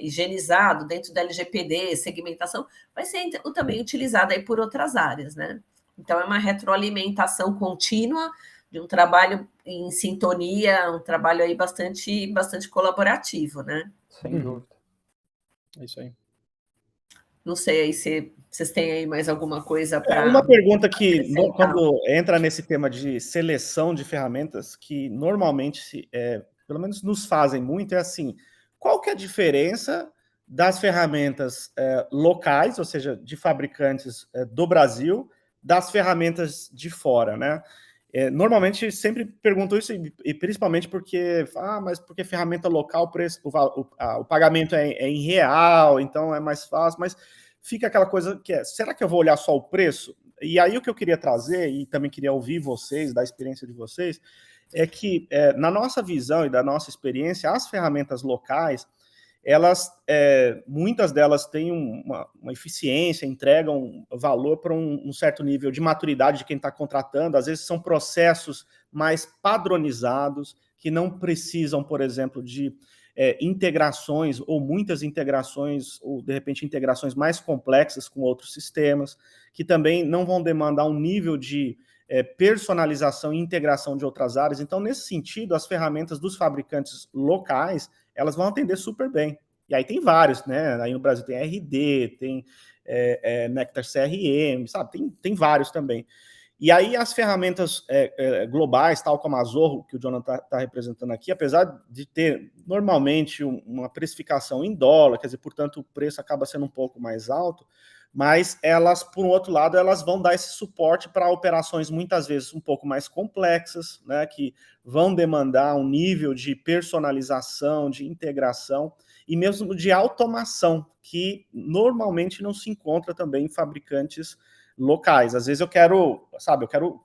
Speaker 3: higienizado, dentro da LGPD, segmentação, vai ser também utilizado aí por outras áreas, né? Então, é uma retroalimentação contínua de um trabalho em sintonia, um trabalho aí bastante colaborativo, né?
Speaker 4: Sem dúvida.
Speaker 1: É isso aí.
Speaker 3: Não sei aí se vocês têm aí mais alguma coisa para...
Speaker 1: Uma pergunta que, quando entra nesse tema de seleção de ferramentas, que normalmente, pelo menos nos fazem muito, é assim, qual que é a diferença das ferramentas locais, ou seja, de fabricantes do Brasil, das ferramentas de fora, né? Normalmente sempre pergunto isso, e principalmente porque, mas porque ferramenta local, o pagamento é em real, então é mais fácil, mas fica aquela coisa que será que eu vou olhar só o preço? E aí o que eu queria trazer, e também queria ouvir vocês, da experiência de vocês, é que na nossa visão e da nossa experiência, as ferramentas locais, elas, muitas delas têm uma eficiência, entregam valor para um certo nível de maturidade de quem está contratando, às vezes são processos mais padronizados, que não precisam, por exemplo, de integrações, ou muitas integrações, ou de repente integrações mais complexas com outros sistemas, que também não vão demandar um nível de personalização e integração de outras áreas. Então, nesse sentido, as ferramentas dos fabricantes locais, elas vão atender super bem. E aí tem vários, né? Aí no Brasil tem RD, tem Nectar CRM, sabe? Tem vários também. E aí as ferramentas globais, tal como a Zorro, que o Jonathan está representando aqui, apesar de ter normalmente uma precificação em dólar, quer dizer, portanto o preço acaba sendo um pouco mais alto, mas elas, por um outro lado, elas vão dar esse suporte para operações muitas vezes um pouco mais complexas, né, que vão demandar um nível de personalização, de integração e mesmo de automação, que normalmente não se encontra também em fabricantes locais. Às vezes eu quero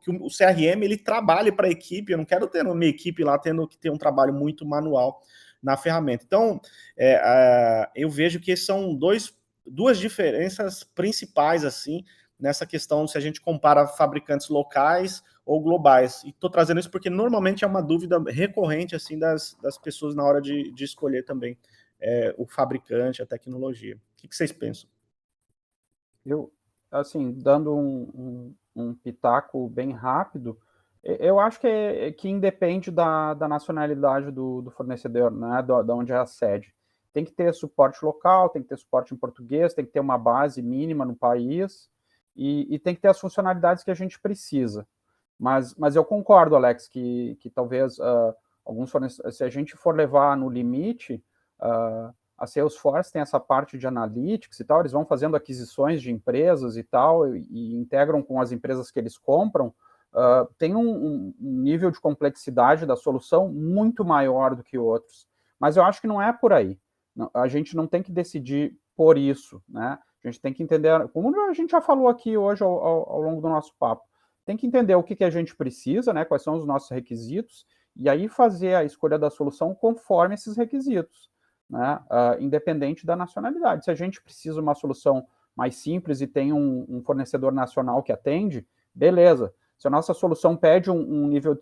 Speaker 1: que o CRM ele trabalhe para a equipe, eu não quero ter uma equipe lá tendo que ter um trabalho muito manual na ferramenta. Então, eu vejo que são duas diferenças principais, assim, nessa questão, se a gente compara fabricantes locais ou globais. E estou trazendo isso porque normalmente é uma dúvida recorrente, assim, das pessoas na hora de escolher também o fabricante, a tecnologia. O que vocês pensam?
Speaker 4: Eu, assim, dando um pitaco bem rápido, eu acho que independe da nacionalidade do fornecedor, né, da onde é a sede. Tem que ter suporte local, tem que ter suporte em português, tem que ter uma base mínima no país e tem que ter as funcionalidades que a gente precisa. Mas eu concordo, Alex, que talvez alguns fornecedores, se a gente for levar no limite, a Salesforce tem essa parte de analytics e tal, eles vão fazendo aquisições de empresas e tal, e integram com as empresas que eles compram, tem um nível de complexidade da solução muito maior do que outros. Mas eu acho que não é por aí. A gente não tem que decidir por isso, né? A gente tem que entender, como a gente já falou aqui hoje ao longo do nosso papo, tem que entender o que a gente precisa, né, quais são os nossos requisitos, e aí fazer a escolha da solução conforme esses requisitos, né, independente da nacionalidade. Se a gente precisa de uma solução mais simples e tem um fornecedor nacional que atende, beleza. Se a nossa solução pede um nível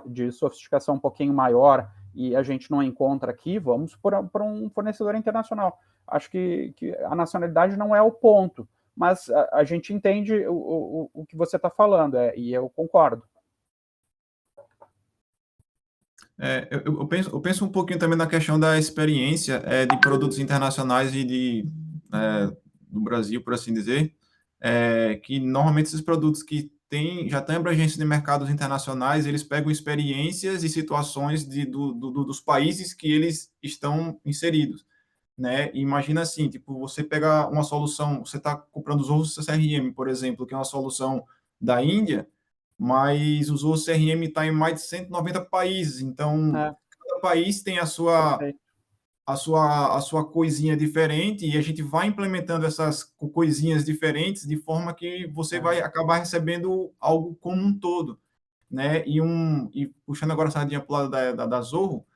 Speaker 4: de sofisticação um pouquinho maior e a gente não encontra aqui, vamos para um fornecedor internacional. Acho que a nacionalidade não é o ponto, mas a gente entende o que você está falando, e eu concordo.
Speaker 2: Eu penso um pouquinho também na questão da experiência de produtos internacionais e do Brasil, por assim dizer, que normalmente esses produtos que já têm abrangência de mercados internacionais, eles pegam experiências e situações dos países que eles estão inseridos, né? E imagina assim, tipo, você pega uma solução, você está comprando os ovos CRM, por exemplo, que é uma solução da Índia, mas os ovos CRM está em mais de 190 países, então cada país tem a sua coisinha diferente e a gente vai implementando essas coisinhas diferentes de forma que você vai acabar recebendo algo como um todo, né? E puxando agora a sardinha para o lado da Zorro,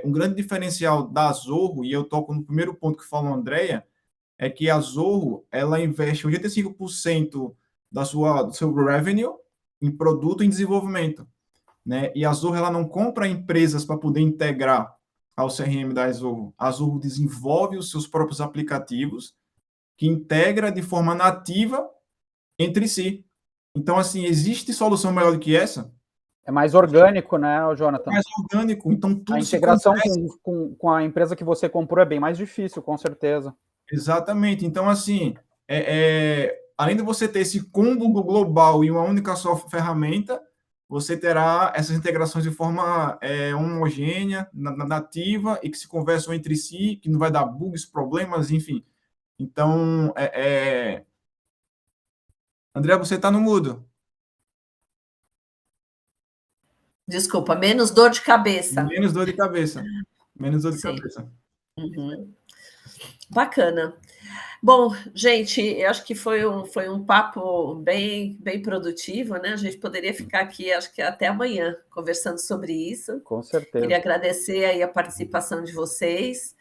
Speaker 2: um grande diferencial da Zorro, e eu toco no primeiro ponto que falou a Andrea, é que a Zorro, ela investe 85% do seu revenue em produto e em desenvolvimento, né? E a Zorro, ela não compra empresas para poder integrar ao CRM da Zorro. A Zorro desenvolve os seus próprios aplicativos que integra de forma nativa entre si. Então, assim, existe solução melhor do que essa?
Speaker 4: É mais orgânico, né, Jonathan?
Speaker 2: É mais orgânico, então tudo
Speaker 4: a integração com a empresa que você comprou é bem mais difícil, com certeza.
Speaker 2: Exatamente. Então, assim, além de você ter esse combo global e uma única só ferramenta, você terá essas integrações de forma homogênea, nativa, e que se conversam entre si, que não vai dar bugs, problemas, enfim. Então, André, você está no mudo.
Speaker 3: Desculpa, menos dor de cabeça.
Speaker 2: Menos dor de cabeça. Menos dor de cabeça.
Speaker 3: Uhum. Bacana. Bom, gente, eu acho que foi um papo bem produtivo, né? A gente poderia ficar aqui, acho que até amanhã, conversando sobre isso.
Speaker 4: Com certeza.
Speaker 3: Queria agradecer aí a participação de vocês.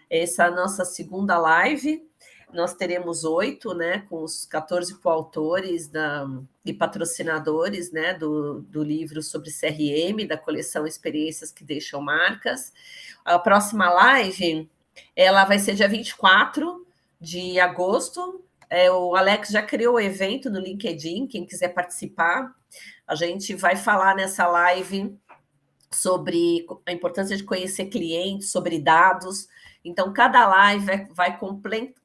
Speaker 3: Essa é a nossa segunda live. Nós teremos 8, né, com os 14 coautores e patrocinadores, né, do livro sobre CRM, da coleção Experiências que Deixam Marcas. A próxima live, ela vai ser dia 24 de agosto. O Alex já criou o evento no LinkedIn, quem quiser participar. A gente vai falar nessa live sobre a importância de conhecer clientes, sobre dados. Então, cada live vai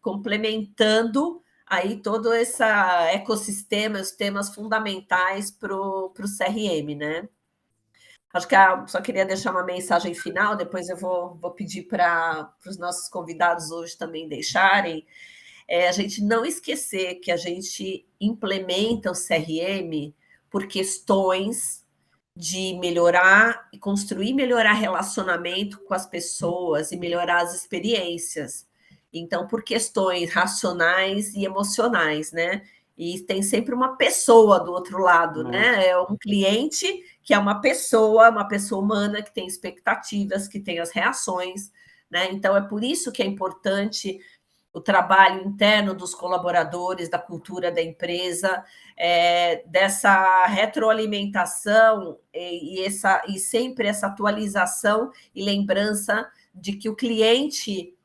Speaker 3: complementando aí todo esse ecossistema, os temas fundamentais para o CRM, né? Acho que só queria deixar uma mensagem final, depois eu vou pedir para os nossos convidados hoje também deixarem. A gente não esquecer que a gente implementa o CRM por questões de melhorar e construir e melhorar relacionamento com as pessoas e melhorar as experiências. Então, por questões racionais e emocionais, né? E tem sempre uma pessoa do outro lado, né? É um cliente que é uma pessoa humana que tem expectativas, que tem as reações, né? Então, é por isso que é importante o trabalho interno dos colaboradores, da cultura da empresa, dessa retroalimentação e sempre essa atualização e lembrança de que o cliente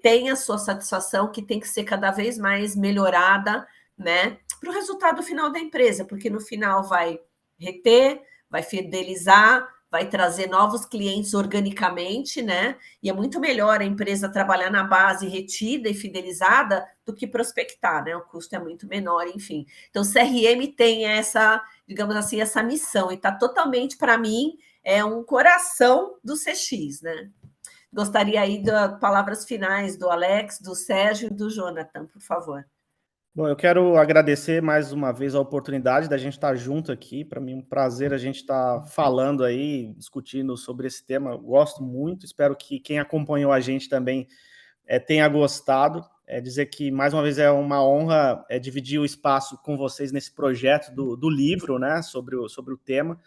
Speaker 3: tem a sua satisfação, que tem que ser cada vez mais melhorada, né, para o resultado final da empresa, porque no final vai reter, vai fidelizar, vai trazer novos clientes organicamente, né? E é muito melhor a empresa trabalhar na base retida e fidelizada do que prospectar, né? O custo é muito menor, enfim. Então, o CRM tem essa, digamos assim, essa missão, e está totalmente, para mim, um coração do CX, né? Gostaria aí das palavras finais do Alex, do Sérgio e do Jonathan, por favor.
Speaker 1: Bom, eu quero agradecer mais uma vez a oportunidade da gente estar junto aqui. Para mim é um prazer a gente estar falando aí, discutindo sobre esse tema. Eu gosto muito, espero que quem acompanhou a gente também tenha gostado. dizer que, mais uma vez, é uma honra dividir o espaço com vocês nesse projeto do livro, né, sobre o tema,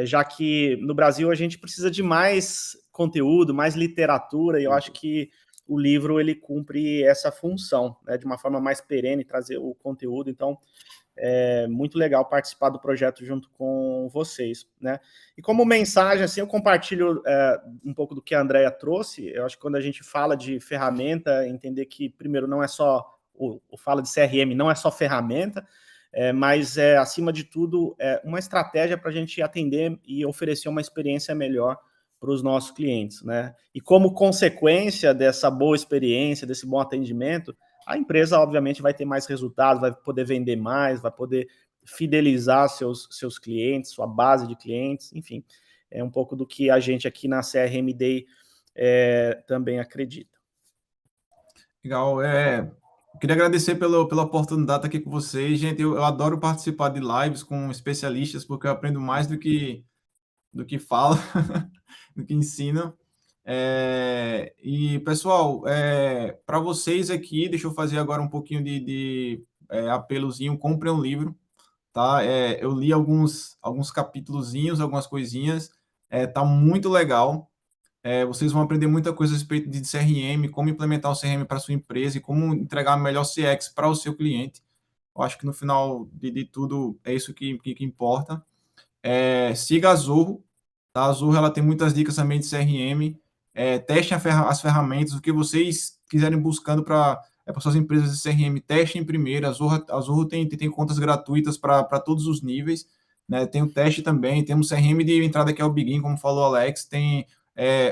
Speaker 1: já que no Brasil a gente precisa de mais conteúdo, mais literatura, e eu acho que o livro ele cumpre essa função, né, de uma forma mais perene, trazer o conteúdo. Então, é muito legal participar do projeto junto com vocês, né? E como mensagem, assim, eu compartilho um pouco do que a Andrea trouxe. Eu acho que quando a gente fala de ferramenta, entender que, primeiro, não é só fala de CRM, não é só ferramenta, mas acima de tudo, uma estratégia para a gente atender e oferecer uma experiência melhor para os nossos clientes, né? E como consequência dessa boa experiência, desse bom atendimento, a empresa, obviamente, vai ter mais resultados, vai poder vender mais, vai poder fidelizar seus clientes, sua base de clientes, enfim. É um pouco do que a gente aqui na CRM Day também acredita.
Speaker 2: Legal. Queria agradecer pela oportunidade de estar aqui com vocês. Gente, eu adoro participar de lives com especialistas, porque eu aprendo mais do que falo, do que ensino. E, pessoal, para vocês aqui, deixa eu fazer agora um pouquinho de apelozinho. Comprem um livro, tá? Eu li alguns capítulozinhos, algumas coisinhas. Tá muito legal. Vocês vão aprender muita coisa a respeito de CRM, como implementar o CRM para sua empresa e como entregar melhor CX para o seu cliente. Eu acho que no final de tudo é isso que importa. Siga a Zorro. Tá? A Zorro ela tem muitas dicas também de CRM. Testem as ferramentas, o que vocês quiserem buscando para suas empresas de CRM, testem primeiro. A Zorro tem contas gratuitas para todos os níveis. Né? Tem o teste também, temos CRM de entrada que é o Begin, como falou o Alex, tem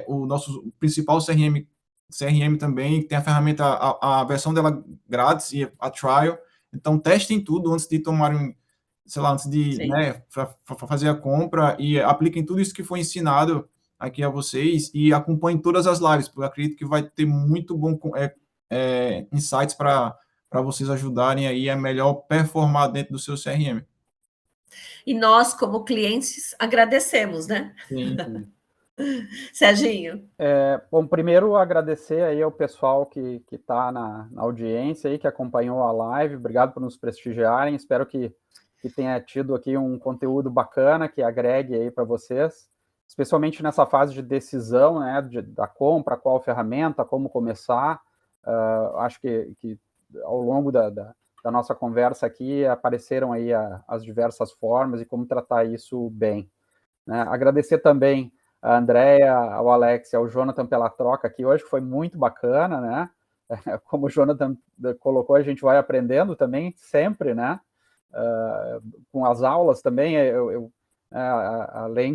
Speaker 2: o nosso principal CRM também, tem a ferramenta, a versão dela grátis e a trial. Então, testem tudo antes de tomarem, sei lá, antes de fazer a compra, e apliquem tudo isso que foi ensinado aqui a vocês e acompanhem todas as lives, porque eu acredito que vai ter muito bom insights para vocês ajudarem aí a melhor performar dentro do seu CRM.
Speaker 3: E nós, como clientes, agradecemos, né?
Speaker 2: Sim.
Speaker 3: Serginho.
Speaker 4: Bom, primeiro agradecer aí ao pessoal que está na audiência aí, que acompanhou a live. Obrigado por nos prestigiarem. Espero que tenha tido aqui um conteúdo bacana, que agregue aí para vocês, especialmente nessa fase de decisão, né, da compra, qual ferramenta, como começar. Acho que ao longo da nossa conversa aqui apareceram aí as diversas formas e como tratar isso bem. Né? Agradecer também a Andrea, ao Alex e ao Jonathan pela troca aqui hoje, que foi muito bacana, né? Como o Jonathan colocou, a gente vai aprendendo também, sempre, né? Com as aulas também, além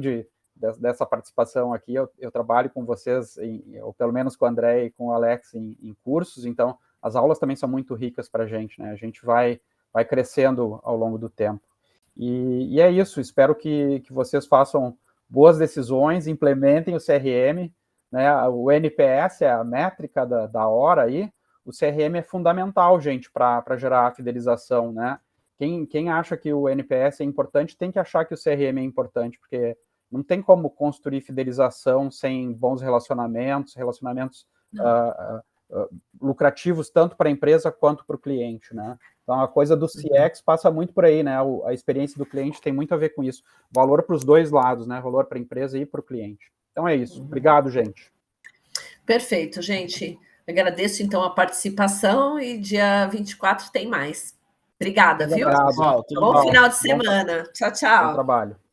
Speaker 4: dessa participação aqui, eu trabalho com vocês, ou pelo menos com o André e com o Alex em cursos, então as aulas também são muito ricas para a gente, né? A gente vai crescendo ao longo do tempo. E é isso, espero que vocês façam boas decisões, implementem o CRM, né? O NPS é a métrica da hora aí, o CRM é fundamental, gente, para gerar a fidelização, né? Quem acha que o NPS é importante tem que achar que o CRM é importante, porque não tem como construir fidelização sem bons relacionamentos lucrativos tanto para a empresa quanto para o cliente, né? Então, a coisa do CX passa muito por aí, né? A experiência do cliente tem muito a ver com isso. Valor para os dois lados, né? Valor para a empresa e para o cliente. Então, é isso. Obrigado, gente.
Speaker 3: Perfeito, gente. Agradeço, então, a participação e dia 24 tem mais. Obrigada, viu?
Speaker 4: Obrigado.
Speaker 3: Bom final de semana. Tchau, tchau.
Speaker 4: Bom trabalho.